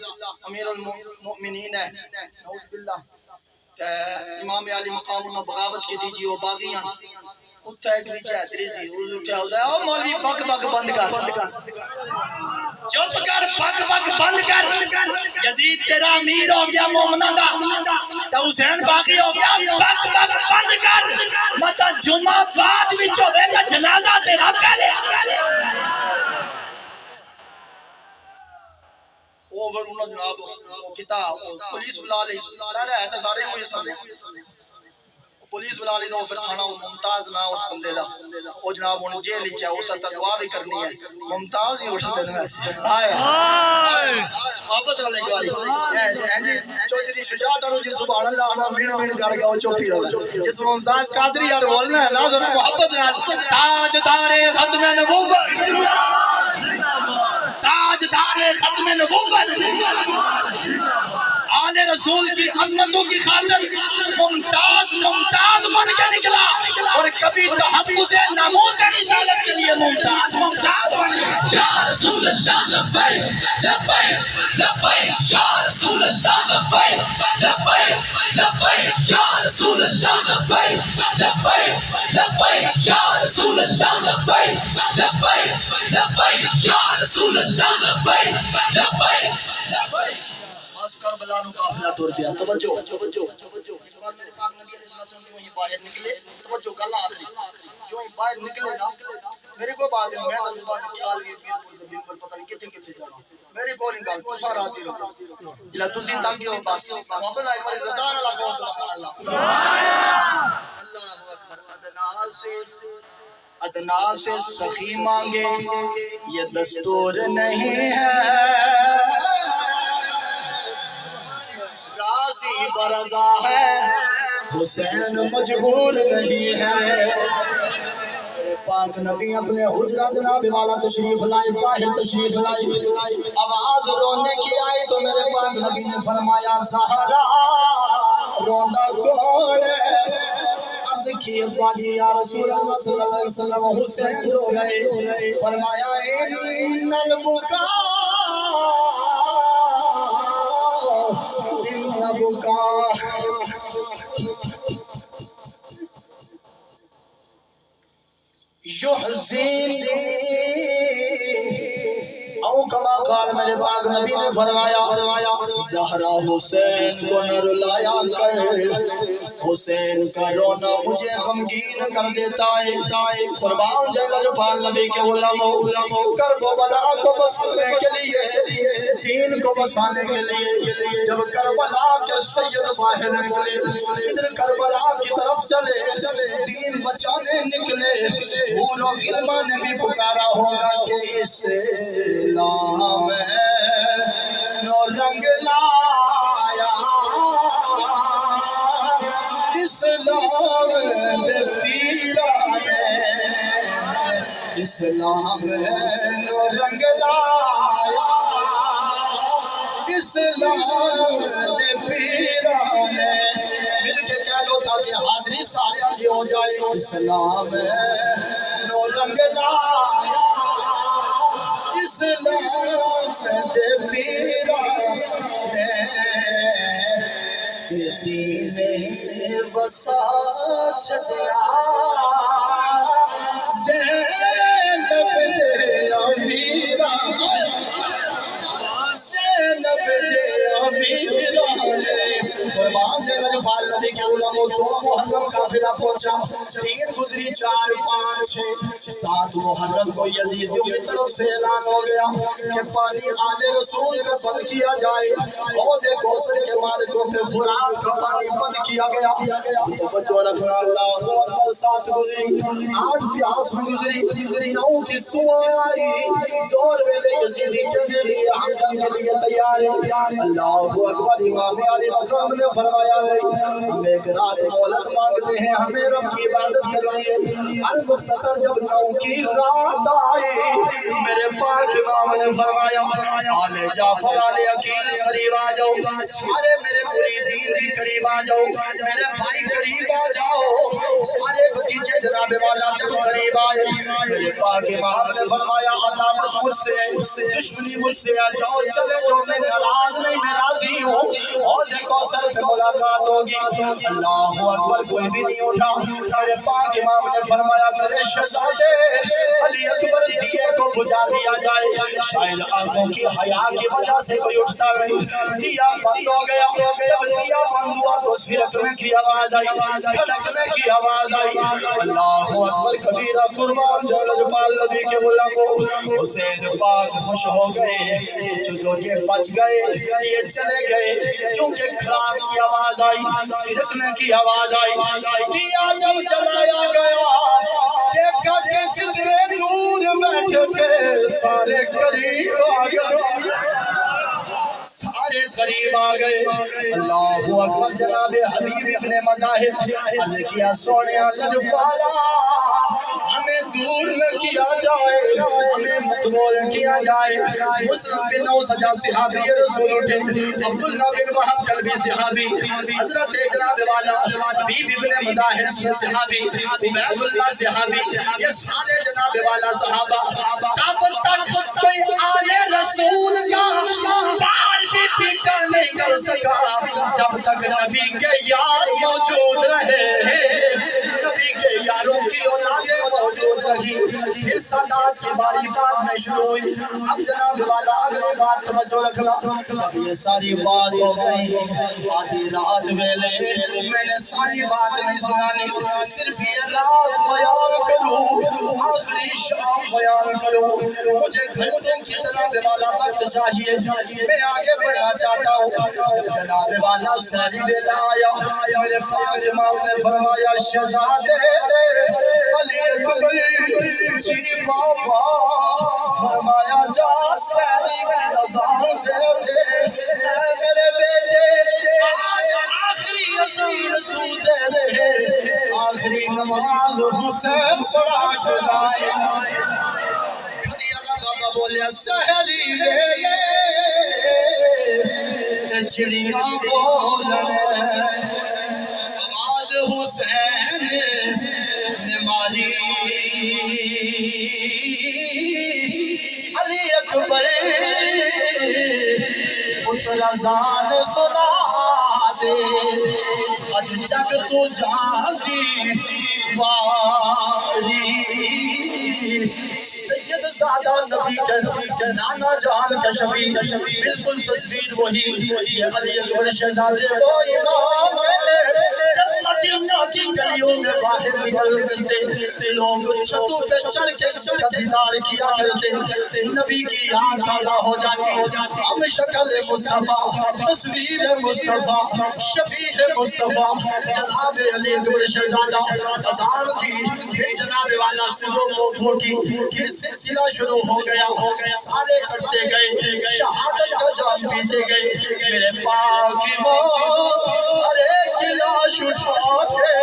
S2: امیر المؤمنین ہے نعوذ باللہ امام علی مقام انہوں بغاوت کی دیجی وہ باغیاں اتھے ایک بیچے حیدری سی اٹھے ہو جائے او مولوی بک بک بند کر چپ کر بک بک بند کر یزید تیرا امیر ہو گیا مومنہ دا تو حسین باقی ہو گیا بک بک بند کر مطا جمعہ بعد وچوں ویلا جنازہ تیرا پہلے اوور انہوں جناب کتاب پولیس بلا لی سارے ہے تو سارے ہوئے سب پولیس بلا لی تو پھر تھانا ممتاز نہ اس بندے دا وہ جناب انہوں جیل ہی چاہے اس ہستا دعا بھی کرنی ہے ممتاز ہی اٹھتے ہیں ویسے آئے محبت والے گواہی چودھری شجاعت اور جی سبحان اللہ انا مین مین کر گیا وہ چوپی رہا جس ممتاز قادری یار بولنا ہے نا ذرا محبت نال تاجدار ختم نبوت تاجدار ختم نبوت آل رسول کی عظمتوں کی خاطر ممتاز بن کے نکلا اور کبھی تحفظ ناموس رسالت کے لیے ممتاز بن گیا یا رسول اللہ لبیک لبیک لبیک یا رسول اللہ لبیک لبیک لبیک یا رسول اللہ لبیک لبیک لبیک یا رسول اللہ لبیک لبیک لبیک یا رسول اللہ لبیک لبیک لبیک کربلا نو قافلہ ٹر پیا توجہ میرے پاک نبی علیہ السلام جو ہی باہر نکلے توجہ گلا آخری جو ہی باہر نکلے نا میری کوئی بات نہیں میں تو زبان خیال بھی پیر پور تو بالکل پتہ نہیں کتے جانا میری کوئی نہیں گل تساں راضی رہو الا تسی تنگی ہو بس محمد ایک بار رضا اللہ کو سبحان اللہ اللہ اکبر ادنا سے سخی مانگے یہ دستور نہیں ہے برضا ہے حسین مجبور نہیں ہے پاک نبی اپنے حجرہ جناب والا تشریف لائی باہر تشریف لائی آواز رونے کی آئی تو میرے پاک نبی نے فرمایا زہرا رونا کون ہے عرض کی ابا جی یا رسول اللہ صلی اللہ علیہ وسلم حسین رو گئے فرمایا ان البکا یحزین او کما قال میرے پاک نبی نے فرمایا زہرا حسین کو نہ رلایا کر حسین کا رونا مجھے غمگین کر دیتا ہے قربان جائے جفان نبی کے علماء کربلا کو بسانے کے لیے دین کو بسانے کے لیے جب کربلا کے سید باہر نکلے ادھر کربلا کی طرف چلے دین بچانے نکلے بھولو غلما نے بھی پکارا ہوگا کہ اسلام نو رنگ لایا اسلام دے پیرانے اسلام نو رنگ لایا اسلام دے پیرانے مل کے کہہ لو تاکہ حاضری سارا کی ہو جائے اسلام نو رنگ لایا اسلام دے پیرانے دین وسا چھڑیا زینب دے امیرہ زینب دے خفیف رانے قربان جنت پال نبی کے علماء 2 محرم قافلہ پہنچا 3 گزری 4 5 6 7 محرم کو یزیدیوں کی طرف سے اعلان ہو گیا کہ پانی آل رسول کا بند کیا جائے حوض کوثر کے مالکوں پہ خوراک کا پانی بند کیا گیا توجہ رکھنا اللہ اکبر 7 گزری 8 پیاس گزری 9 کی صبح آئی زور ویلے یزیدی کے لیے ہم جنگ کے لیے تیار ہیں اللہ اکبر امام علی مقام نے فرمایا ہم ایک رات مہلت مانگتے ہیں ہمیں رب کی عبادت کرنی ہے المختصر جب 9 کی رات آئی میرے پاک امام نے فرمایا آل جعفر آل عقیل قریب آ جاؤ سارے میرے مریدین بھی قریب آ جاؤ میرے بھائی قریب آ جاؤ سارے بھتیجے جناب والا جب قریب آئے میرے پاک امام نے فرمایا علامت مجھ سے ہے دشمنی مجھ سے ہے جاؤ چلے جو میں ناراض نہیں میں راضی ہوں حوض کوثر پہ ملاقات ہوگی اللہ اکبر کوئی بھی نہیں اٹھا میرے پاک امام نے فرمایا میرے شہزادے علی اکبر دیے کو بجھا دیا جائے شاید آنکھوں کی حیا کی وجہ سے کوئی اٹھتا نہیں دیا بند ہو گیا جب دیا بند ہوا تو سرکنے کی آواز آئی کھڑکنے کی آواز آئی اللہ اکبر کبیرہ قربان جلال پال نبی کے علماء حسین پاک خوش ہو گئے جو یہ بچ گئے یہ چلے گئے کیونکہ کھڑاک کی آواز آئی سرکنے کی آواز آئی دیا جب جلایا گیا دیکھا کہ جتنے دور بیٹھے تھے سارے قریب آ گئے سارے قریب آ گئے اللہ اکبر جناب حبیب ابن مظاہر عرض کیا سونے لجپالا ہمیں دور نہ کیا جائے ہمیں مقبول کیا جائے مسلم بن اوسجا صحابی رسول اٹھے عبداللہ بن وہب قلبی صحابی حضرت جناب والا حبیب ابن مظاہر صحابی عبید اللہ صحابی یہ سارے جناب والا صحابہ تب تک کوئی آل رسول کا بال بھی پیٹا نہیں کر سکا جب تک نبی کے یار موجود رہے نبی کے یاروں کی اولادیں موجود رہی پھر سادات کی باری بات میں شروع ہوئی اب جناب والا اگلی بات توجہ رکھنا اب یہ ساری بات ہو گئی آدھی رات ویلے میں نے ساری بات نہیں سنانی صرف یہ رات بیان کروں آخری شام بیان کروں مجھے گھنٹوں کی جناب والا وقت چاہیے میں آگے بڑھنا چاہتا ہوں جناب والا سہری ویلا آیا میرے پاک امام نے فرمایا شہزادے علی اکبر جی بابا فرمایا جا سہری کی اذان دے اے میرے بیٹے آج آخری اذان تو دے رہے آخری نماز حسین پڑھا کے جائے کھڑی اللہ بابا بولیا سہری ویلے چڑیاں بولنے آواز حسین نے ماری علی اکبر پتر اذان سنا دے آج جگ تو جاگی واری سید زادہ نبی کے نانا جان کا شبی بالکل تصویر وہی علی اکبر شہزادے وہ امام جب مدینہ کی گلیوں میں باہر نکل کرتے لوگ چھتوں پہ چڑھ کے اس کا دیدار کیا کرتے نبی کی یاد تازہ ہو جاتی ہم شکل مصطفیٰ تصویر مصطفیٰ شبیہ مصطفیٰ جناب علی اکبر شہزادہ اذان دی پھر جناب والا سروں کو پھوٹی پھر سلسلہ شروع ہو گیا سارے کرتے گئے شہادت کا جام پیتے گئے میرے پاک امام ہر ایک لاش اٹھا کے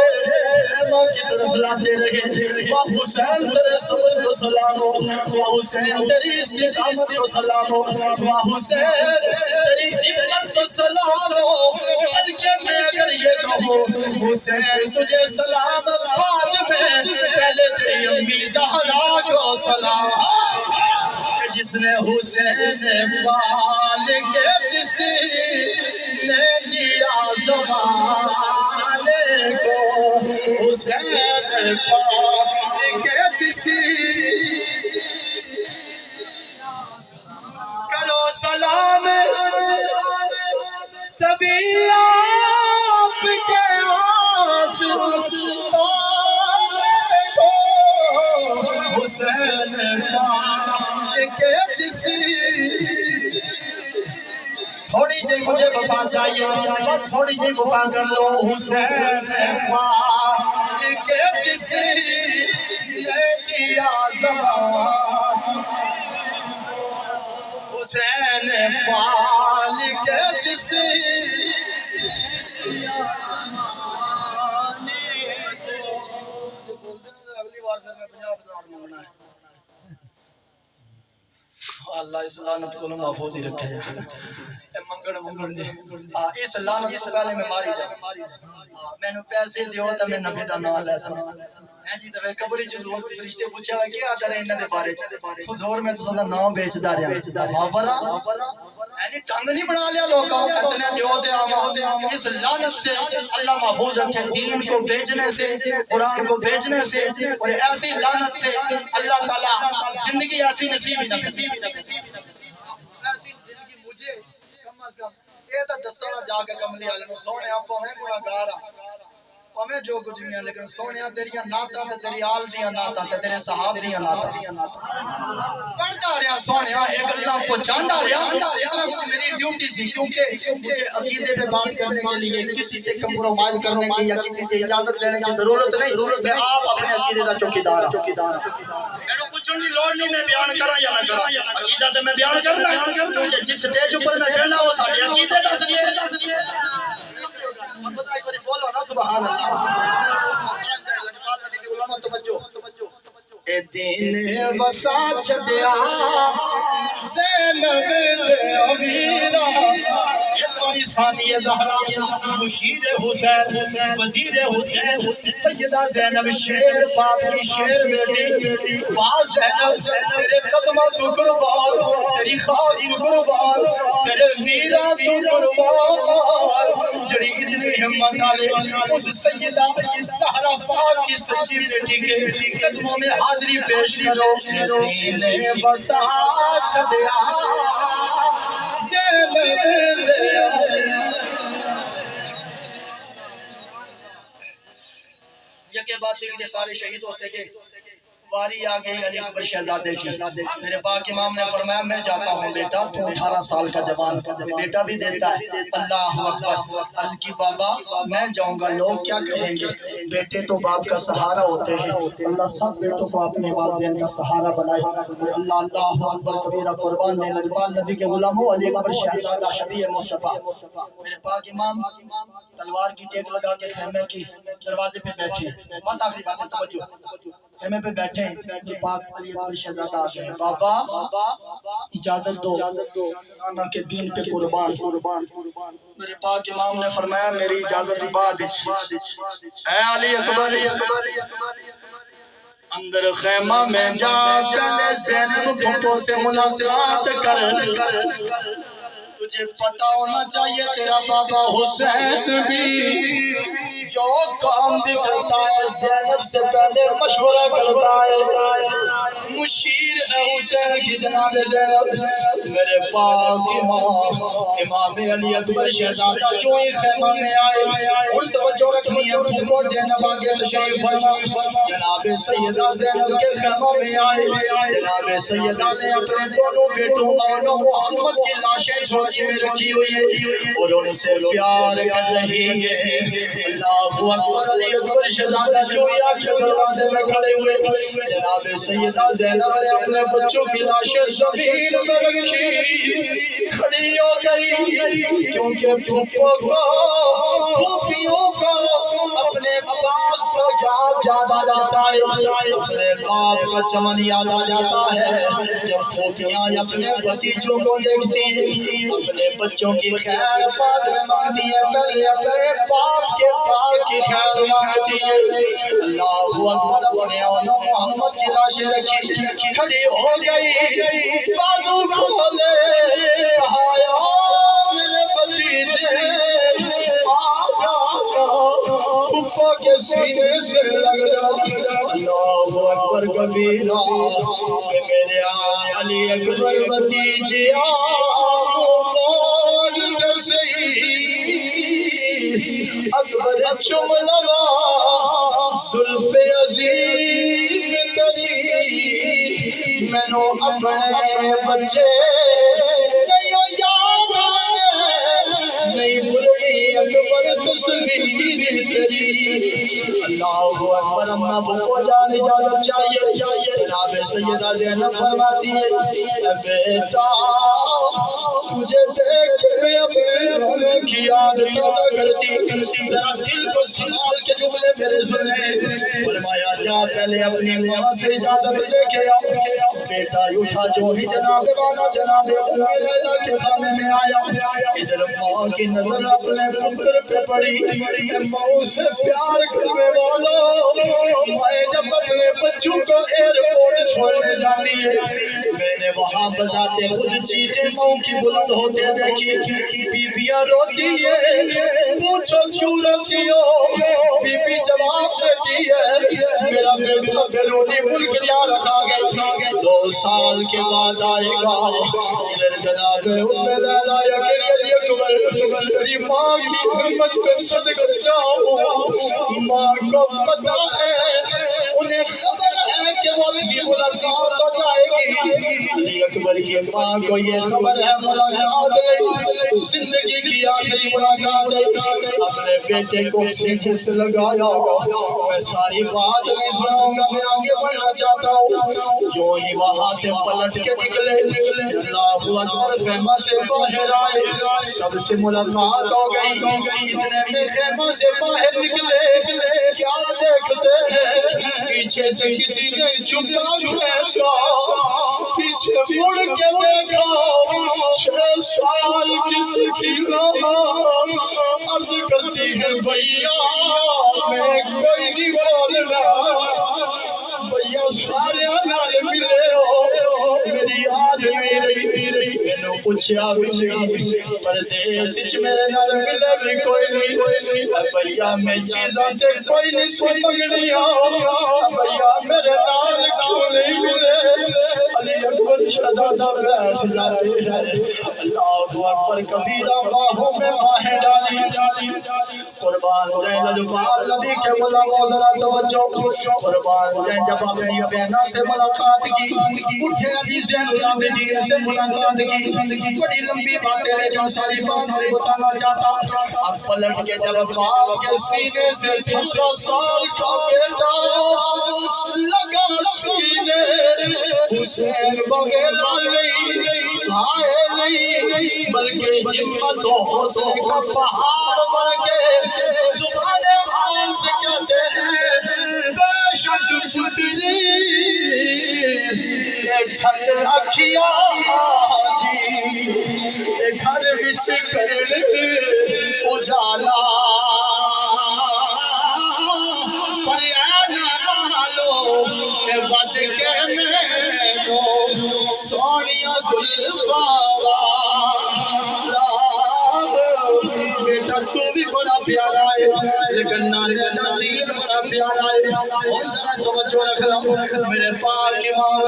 S2: ماں کی طرف لاتے رہے واہ حسین تیرے صبر کو سلام ہو واہ حسین تیری استقامت کو سلام ہو واہ حسین تیری عبادت کو سلام ہو بلکہ میں اگر یہ کہوں حسین تجھے سلام بعد میں پہلے تیری امی زہرا کو سلام جس نے حسین پال کے جس نے دیا زمانے کو حسین پال کے جس کرو سلام سبھی آپ کے حسین پاک کے جسی تھوڑی جی مجھے وفا چاہیے بس تھوڑی جی وفا کر لو حسین پاک کے جسی نے دیا زمان حسین پاک کے جسی اللہ اس لعنت کو محفوظ ہی رکھے اے منگڑ دے اس لعنت کو پہلے میں ماری جا مینوں پیسے دیو تے میں نبی دا نام لے سا ہیں جی تے قبری جو فرشتے پوچھا کیا کرے انہاں دے بارے حضور میں تو دا نام بیچدا رہیا بابرا یعنی ٹنگ نہیں بنا لیا لوگوں اتنے دیو تے آواں اس لعنت سے اللہ محفوظ رکھے دین کو بیچنے سے قرآن کو بیچنے سے اور ایسی لعنت سے اللہ تعالی زندگی ایسی نصیب ہی نہ کرے ایسی زندگی مجھے کم از کم یہ تو دسنا جا کے کملی والے نوں سونے اپا میں گناہگار ہاں ہمیں جو کچھ بھی ہیں لیکن سونیا تیریاں نعتاں تے تیری آل دیاں نعتاں تے تیرے صحاب دیاں نعتاں پڑھتا رہا سونیا ایک اللہ کو جانتا رہا اتنا کچھ میری ڈیوٹی تھی کیونکہ مجھے عقیدے پہ بات کرنے کے لیے کسی سے کمپرومائز کرنے کی یا کسی سے اجازت لینے کی ضرورت نہیں میں آپ اپنے عقیدے کا چوکیدار ہوں میں کچھ نہیں لوڑ نہیں میں بیان کرا یا نہ کرا عقیدہ تے میں بیان کرنا ہے کیونکہ جس سٹیج اوپر میں بیٹھنا وہ سارے عقیدے کا ذریعہ بولو نا سبحان اللہ اے دین وسا چھڈیا زینب دے امیرا یہ تمہاری ثانیہ زہرا مشیر حسین وزیر حسین سیدہ زینب شیر باپ کی شیر بیٹی باز زینب تیرے قدمہ تو قربان تیری خاک تو قربان تیرے ویرہ تو قربان جڑی اتنی ہمت آلے اس سیدہ زہرا پاک کی سچی بیٹی کے قدموں میں حاضری پیش کرو دین بسا چھڈیا زینب دے یکے بعد دیکھنے سارے شہید ہوتے گئے واری آگئی علی اکبر شہزادے کی میرے پاک امام نے فرمایا میں جاتا ہوں بیٹا تو 18 سال کا جوان بیٹا بھی دیتا ہے اللہ اکبر عرض کی بابا میں جاؤں گا لوگ کیا کہیں گے بیٹے تو باپ کا سہارا ہوتے ہیں اللہ سب بیٹوں کو اپنے والدین کا سہارا بنائے اللہ اللہ اکبر کبیرہ قربان میں لجپال نبی کے غلاموں علی اکبر شہزادہ شبیہ مصطفیٰ میرے پاک امام تلوار کی ٹیک لگا کے خیمے کی دروازے پہ بیٹھے بس آخری بات ہے توجہ خیمے پہ بیٹھے کہ پاک علی اکبر شہزادہ آ گئے بابا اجازت دو نانا کے دین پہ قربان میرے پاک امام نے فرمایا میری اجازت بعد اے علی اکبر اندر خیمہ میں جا پہلے زینب پھپھو سے ملاقات کر تجھے پتا ہونا چاہیے تیرا بابا حسین بھی جو کام بھی کرتا ہے زینب سے پہلے مشورہ کرتا ہے مشیر ہے حسین کی جناب زینب میرے پاک امام علی اکبر شہزادہ جو ہی خیمہ میں آئے اور توجہ رکھنی ہے پھپھو زینب آگے تشریف فرما جناب سیدہ زینب کے خیمہ میں آئے جناب سیدہ نے اپنے دونوں بیٹوں مولا محمد کی لاشیں جھولی میں رکھی ہوئی ہے اور ان سے پیار کر رہی ہے اللہ اکبر علی اکبر شہزادہ جو ہی آگے دروازے میں کھڑے ہوئے جناب سیدہ زینب نے اپنے بچوں کی لاشیں زمین پر رکھی کھڑی ہو گئی کیونکہ پھوپھیوں کو اپنے باپ کو یاد آ جاتا ہے اپنے باپ کا چمن یاد آ جاتا ہے جب پھوپھیاں اپنے بھتیجوں کو دیکھتی ہیں اپنے بچوں کی خیر بعد میں مانگتی ہے پہلے اپنے باپ کے پاک کی خیر مانگتی ہے اللہ اکبر اپنے اولا محمد کی لاشیں رکھی کھڑی ہو گئی بازو کھولے آیا میرے بھتیجے پھپھو کے سینے سے لگ جا اللہ اکبر کبیرہ کہ میرے علی اکبر بھتیجے بول دے صحیح اکبر چم لگا زلف عظیم تری میں نو اپنے بچے نہیں یاد نہیں بھولی اکبر تصویر تیری اللہ اکبر اماں کو جان اجازت چاہیے جناب سیدہ زینب فرماتی ہے اے بیٹا تجھے دیکھ میں اپنے رونے کی یاد تازہ کرتی ذرا دل کو سنبھال کے جملے میرے سنے فرمایا جا پہلے اپنی ماں سے اجازت لے کے آؤ بیٹا اٹھا جو ہی جناب والا جناب لیلا کے خانے میں آیا ادھر ماں کی نظر اپنے پتر پہ پڑی ماں سے پیار کرنے والا مائیں جب اپنے بچوں کو ایئرپورٹ چھوڑنے جاتی ہے میں نے وہاں بذاتے خود چیخیں ماں کی بلند ہوتے دیکھی بیویاں روتی ہے پوچھو کیوں روتی ہو بی بی جواب دیتی ہے میرا بیٹا بیرونی ملک جا رکھا گیا 2 سال کے بعد آئے گا ادھر جناب لیلا یقین اکبر میری ماں کی حرمت پہ صدقہ جاؤں ماں کو پتا ہے انہیں خبر ہے کہ وہ اسی ملاقات ہو جائے گی علی اکبر کی ماں کو یہ خبر ہے ملاقات نہیں زندگی کی آخری ملاقات ہے اپنے بیٹے کو سینے سے لگایا میں ساری بات نہیں سناؤں گا میں آگے بڑھنا چاہتا ہوں جو ہی وہاں سے پلٹ کے نکلے اللہ اکبر خیمہ سے باہر آئے سب سے ملاقات ہو گئی اتنے میں خیمہ سے باہر نکلے کیا دیکھتے ہیں پیچھے سے کسی نے چپا کھینچا پیچھے مڑ کے دیکھا 6 سال کس کی عرض کرتی ہے بھیا میں کوئی نہیں بولنا بھیا سارے نال ملے ہو میری یاد نہیں رہی میں نے پوچھا بھی نہیں پردیس وچ میرے نال ملے بھی کوئی نہیں بھیا میں چیزاں تے کوئی نہیں سمجھنی بھیا میرے نال کیوں نہیں ملے علی اکبر شہزادہ بیٹھ جاتے ہیں اللہ اکبر کبیرہ باہوں میں باہیں ڈالی قربان جائیں لجپال نبی کے غلام ذرا توجہ قربان جائیں جب اپنی بہنا سے ملاقات کی اٹھے علی زین العابدین سے ملاقات کی بڑی لمبی باتیں لیکن ساری بات نہیں بتانا چاہتا اب پلٹ کے جب باپ کے سینے سے 15 سال کا بیٹا لگا سینے حسین بغیلا نہیں آئے نہیں بلکہ ہمت و حوصلے کا پہاڑ بن کے زبان حال سے کہتے ہیں بے شک پتری ٹھنڈ اکھیاں گھر بچ کر اجالا پر بد کے میں سونیا زلفاں بیٹا تو بھی بڑا پیارا ہے لیکن نانا دین بڑا پیارا ہے اور ذرا توجہ رکھنا میرے پاک امام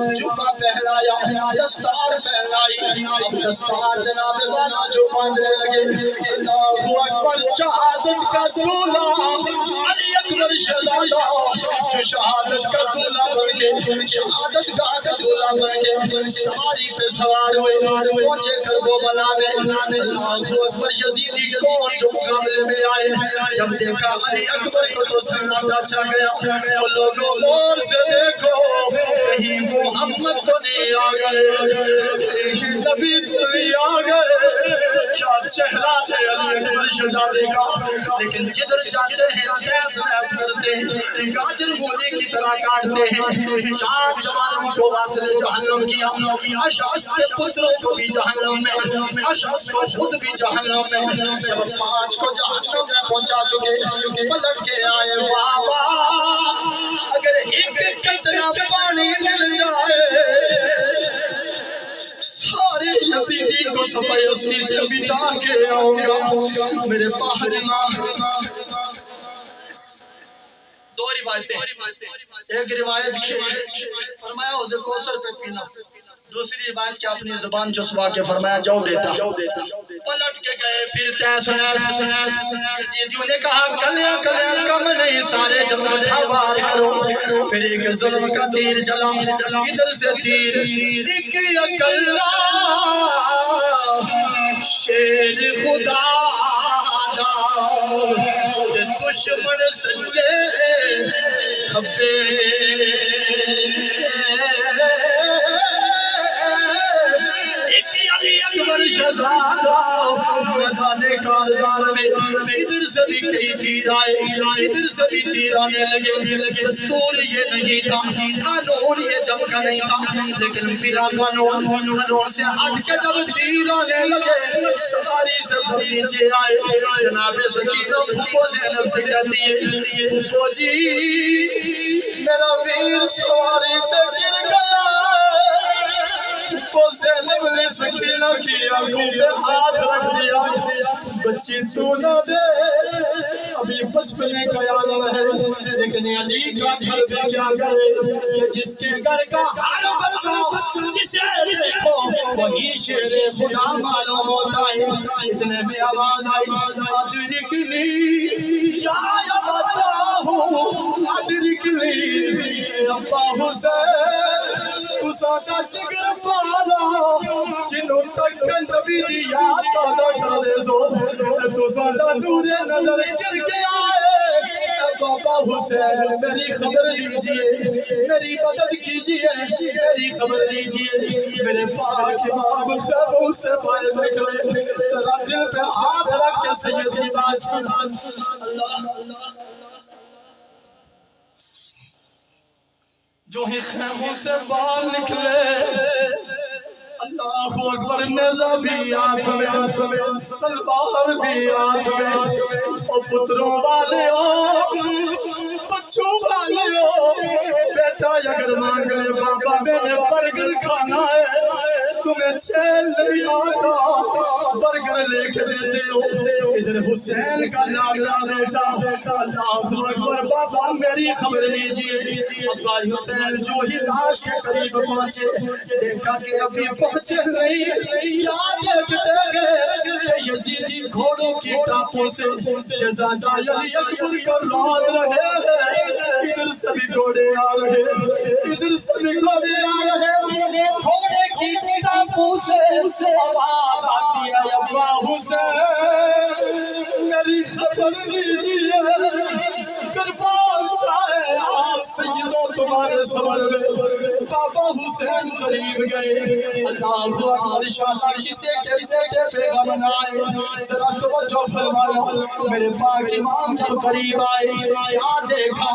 S2: نے جبہ پہلایا دستار پہلائی اب دستار جناب والا جو باندھنے لگے اللہ اکبر شہادت کا دولہ علی اکبر شہزادہ جو شہادت کا دولہ بن کے شہادت کا دولہ بن کے سواری پہ سوار ہوئے پہنچے کربلا میں اللہ اکبر یزیدی کون جو مقابلے میں آئے جب دیکھا علی اکبر کو تو سناٹا چھا گیا وہ لوگوں غور سے دیکھو کہیں محمد تو نہیں آ گئے کہیں نبی تو نہیں آ گئے کیا چہرہ ہے علی اکبر شہزادے کا لیکن جدھر جاتے ہیں نیس نیس کرتے ہیں گاجر مولی کی طرح کاٹتے ہیں 4 جوانوں کو واصل جہنم کیا اشعث کے پتروں کو بھی جہنم میں اشعث کو خود بھی جہنم میں جب 5 کو جہنم میں پہنچا چکے پلٹ کے آئے بابا اگر ایک قطرہ پانی مل جائے سارے یزیدی کو صفحہ ہستی سے مٹا کے آؤں گا میرے باہر ماں 2 روایتیں ایک روایت کی فرمایا حوض کوثر پہ پینا دوسری بات کیا اپنی زبان چسوا کے فرمایا جاؤ بیٹا پلٹ کے گئے پھر تیس یزیدیوں نے کہا کلیاں کلیاں کم نہیں سارے جسم اٹھا وار کرو پھر ایک ظلم کا تیر چلا ادھر سے تیر ایک اکلا شیر خدا دا دشمن سچے کھبے اکبر شہزادہ میدان کارزار میں ادھر سے بھی کئی تیر آئے ادھر سے بھی تیر آنے لگے دستور یہ نہیں تھا قانون یہ جب کا نہیں تھا لیکن بلا قانون سے ہٹ کے جب تیر آنے لگے سواری سے سب نیچے آئے جناب سکینہ پھپھو زینب سے کہتی ہے پھپھو جی میرا ویر سواری سے گر گیا زینب نے سکینہ کی آنکھوں پہ ہاتھ رکھ دیا بچی تو نہ دے ابھی بچپنے کا عالم ہے لیکن علی کا گھر بھی کیا کرے کہ جس کے گھر کا ہر بچہ جسے دیکھو وہی شیر خدا معلوم ہوتا ہے اتنے میں آواز آئی ادرک لی یا بتا ہوں ادرک لی ابا حسین تو ساتھ جگر پالا جنہوں تک نبی دی یاد تازہ کر دے سو تو ساتھ نور نظر گر کے آئے بابا حسین میری خبر لیجئے میری مدد کیجئے میری خبر لیجئے میرے پاک امام خیبوں سے باہر نکلے تیرا دل پہ ہاتھ رکھ کے سید کی بات اللہ جو ہی خیموں سے باہر نکلے اللہ اکبر نیزہ بھی ہاتھ میں تلوار بھی ہاتھ میں او پتروں والے ہو بچوں والے ہو بیٹا اگر مانگ لے بابا میں نے برگر کھانا ہے تمہیں چیل نہیں آتا برگر لے کے دیتے ہو ادھر حسین کا لاغرا بیٹا اللہ اکبر بابا میری خبر لیجئے ابا حسین جو ہی لاش کے قریب پہنچے دیکھا کہ ابھی پہنچے نہیں یاد رکھتے گئے یزیدی گھوڑوں کی ٹاپوں سے شہزادہ علی اکبر کا رات رہے ہیں ادھر سے بھی گھوڑے آ رہے ادھر سے بھی گھوڑے آ رہے گھوڑے کی ٹاپوں سے آواز آتی ہے ابا حسین میری خبر لیجئے کربال جائے آپ سیدوں تمہارے صبر میں بابا حسین قریب گئے اللہ اکبر انشاءاللہ کسی کے بیٹے پہ غم نہ آئے ذرا توجہ فرما لو میرے پاک امام جب قریب آئے کیا دیکھا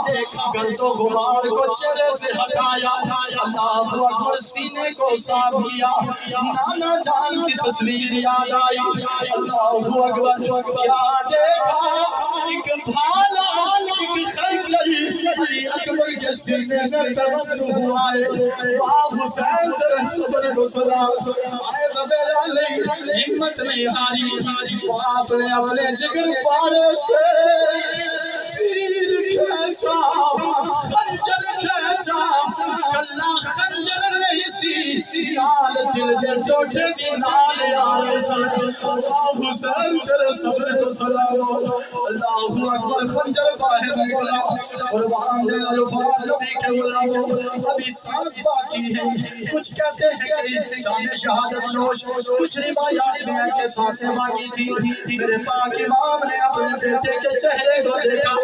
S2: گرد و غبار کو چہرے سے ہٹایا اللہ اکبر سینے کو صاف کیا نانا جان کی تصویر یاد آئی اللہ اکبر کیا دیکھا ایک بھالا ایک خنجر علی اکبر کے سینے میں پیوست ہوا ہے حسین تیرے صبر کو سلام آئے ببیرہ لئی ہمت نہیں ہاری باپ نے اپنے جگر پارے سے تیر کھینچا خنجر کھینچا کلا خنجر نہیں سی نال دل دے ٹوٹے کی نال آرے سے حسین تیرے صبر کو سلام اللہ اکبر خنجر باہر نکلا اور وہاں دے الفاظ نبی کے غلاموں ابھی سانس باقی ہے کچھ کہتے ہیں کہ جام شہادت نوش کچھ روایات میں ہے کہ سانسیں باقی تھی میرے پاک امام نے اپنے بیٹے کے چہرے کو دیکھا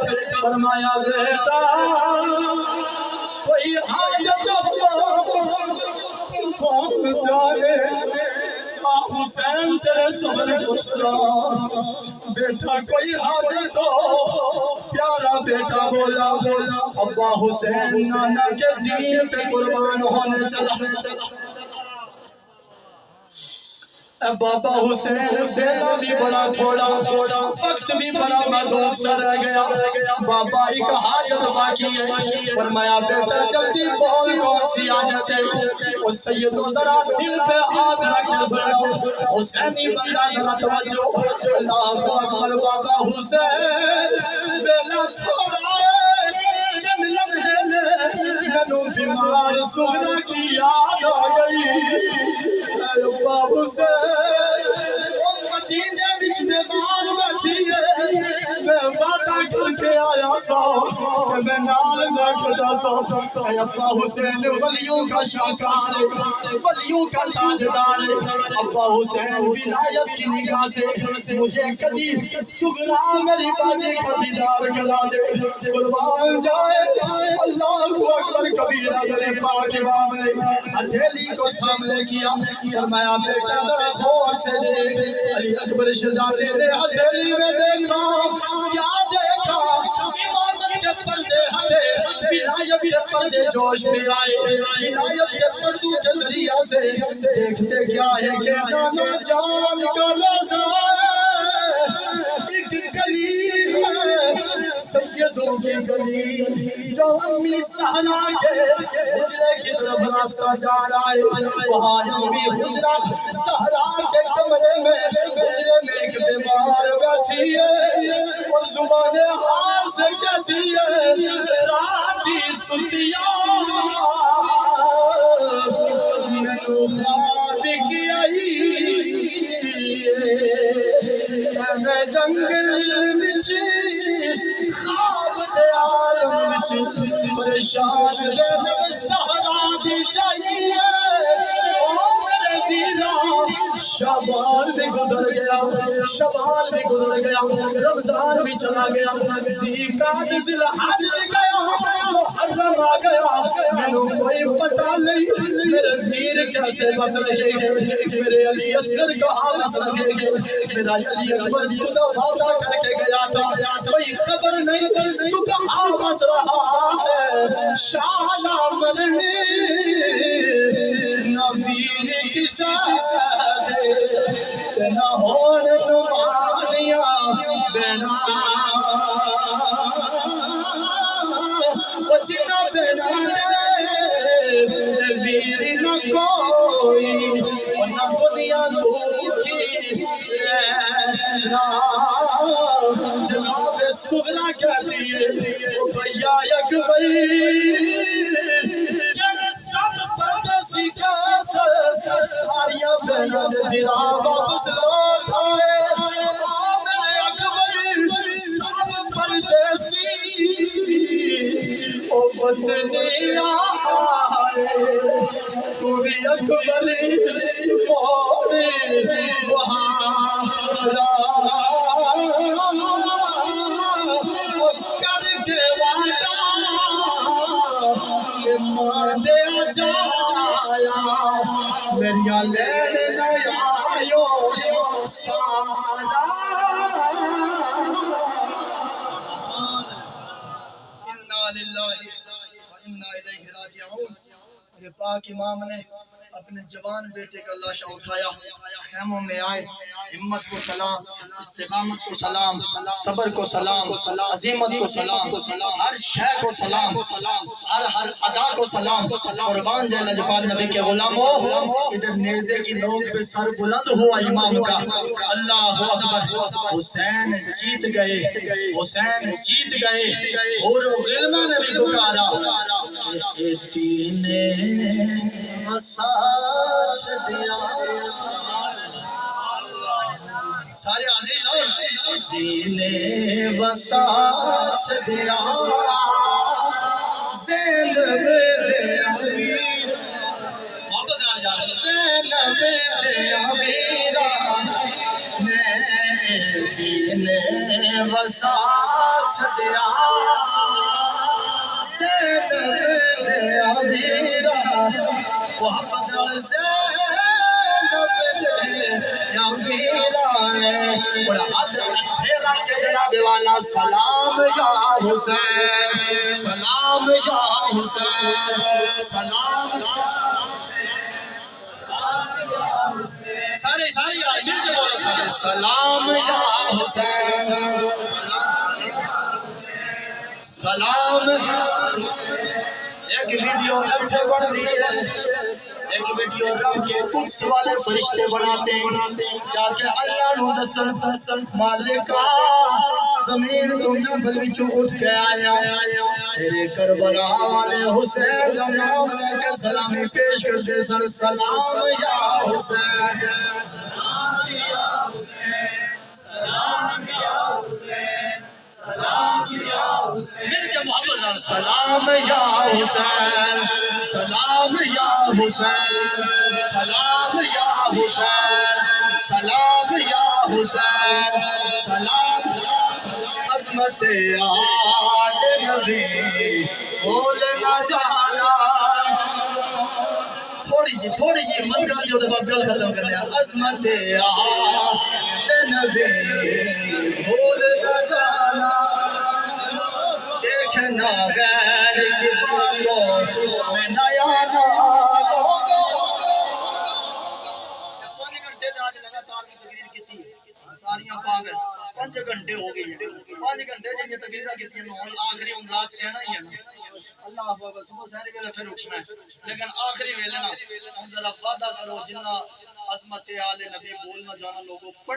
S2: فرمایا بیٹا کوئی حاجت کون جائے حسین تیرے صبر کو سلام بیٹا کوئی حاجت ہو پیارا بیٹا بولا ابا حسین نانا کے دین پہ قربان ہونے چلا بابا حسین بیلا بھی بڑا تھوڑا وقت بھی بڑا محدود سا رہ گیا بابا ایک حاجت باقی ہے فرمایا بیٹا جلدی بول کون سی حاجت ہے اس سیدو ذرا دل پہ ہاتھ رکھنے سنو حسینی بندہ ذرا توجہ اللہ اکبر بابا حسین بیلا تھوڑا ہے چند لمحے مینوں بیمار سغرا کی یاد آ گئی اے ابا حسین او مدینے وچ بیمار بیٹھی ہے میں وعدہ کر کے آیا سا کہ میں نال رکھدا سا اے ابا حسین ولیوں کا شاہکار ولیوں کا تاجدار ابا حسین ولایت کی نگاہ سے مجھے کبھی سغرا میری باجی کا دیدار کرا دے قربان جائے اللہ اکبر کبیرہ میرے پاک امام نے ہتھیلی کو سامنے کیا فرمایا بیٹا ذرا غور سے دیکھ علی اکبر شہزادے نے ہتھیلی میں دیکھا کیا دیکھا عبادت کے پردے ہٹے ولایت کے پردے جوش میں آئے ولایت کے پردوں کے ذریعہ سے دیکھتے کیا ہے کہ نانا جان کا رضا ایک گلی ہے سیدوں کی گلی جو امی سہرا کے حجرے کی طرف راستہ جا رہا ہے وہاں امی حجرہ سہرا کے کمرے میں حجرے میں ایک بیمار بیٹھی ہے اور زبان حال سے کہتی ہے راتی ستیا میں تو خواب کی آئی میں جنگل وچ خواب دے عالم وچ پریشان زینب سہرا دی چاہیے او میرے ویرا شعبان بھی گزر گیا شعبان بھی گزر گیا رمضان بھی چلا گیا ذیقعدہ ذوالحج بھی گیا محرم آ گیا مینوں کوئی پتہ نہیں میرے ویر کیسے بس رہے گے میرے علی اصغر کہاں بس رہے گے میرا علی اکبر خدا وعدہ کر کے گیا تھا کوئی خبر نہیں تو کہاں بس رہا ہے شالا مرنے نہ ویر کی سادے نہ ہون نمانیاں بینا جنا بینا ویر نہ کوئی نہ دنیا دھوکی جناب سغرا کہتی ہے او بھیا اکبر جڑے سب پردیسی کا ساریاں بہناں دے بھرا واپس لوٹ آئے او میرے اکبر سب پردیسی او وطنی آئے تو بھی اکبر موڑے وہاں کر کے وعدہ کہ ماندے جایا میریا لین نہ آئیو سالا انا للہ وانا الیہ راجعون میرے پاک امام نے اپنے جوان بیٹے کا لاشا اٹھایا خیموں میں آئے ہمت کو سلام استقامت کو سلام صبر کو سلام عظیمت کو سلام ہر شے کو سلام ہر ادا کو سلام قربان جائے لجپال نبی کے غلاموں ادھر نیزے کی نوک پہ سر بلند ہوا امام کا اللہ اکبر حسین جیت گئے حسین جیت گئے اور علماء نے بھی پکارا کہ دین مساج دیا سارے عزیز دین وساج دیا زینب محبت آ جا زینب امیرا دین وساج دیا زینب امیرا محبت زینب یا میرا اور ہاتھ پھیلا کے جناب والا سلام یا حسین سلام یا حسین سلام سارے مل کے بولو سلام یا حسین سلام ایک ویڈیو اتھے بڑھ دی ہے ایک ویڈیو رب کے قدس والے فرشتے بناتے ہیں جا کے اللہ نو دسن مالکا زمین تو نفل وچوں اٹھ کے آیا تیرے کربلا والے حسین دا نام لے کے سلامی پیش کرتے سن سلام یا حسین مل کے محبت نال سلام یا حسین سلام یا حسین سلام یا حسین سلام یا حسین سلام عظمت آل نبی بول نہ جانا تھوڑی جی مت کر دیو تے بس گل ختم کر لیا عظمت آل نبی بول نہ جانا دیکھنا غیر کی باتوں میں نیا نام ہوگا 5 گھنٹے آج لگاتار کی تقریر کی تھی ساریاں پاگل 5 گھنٹے ہو گئی ہیں 5 گھنٹے جڑی تقریراں کیتیاں ہن آخری عمرات سے آنا ہی ہے اللہ اکبر صبح سحر ویلے پھر اٹھنا ہے لیکن آخری ویلے نا ہم ذرا وعدہ کرو جنہ عظمت آل نبی بول نہ جانا لوگوں پڑھ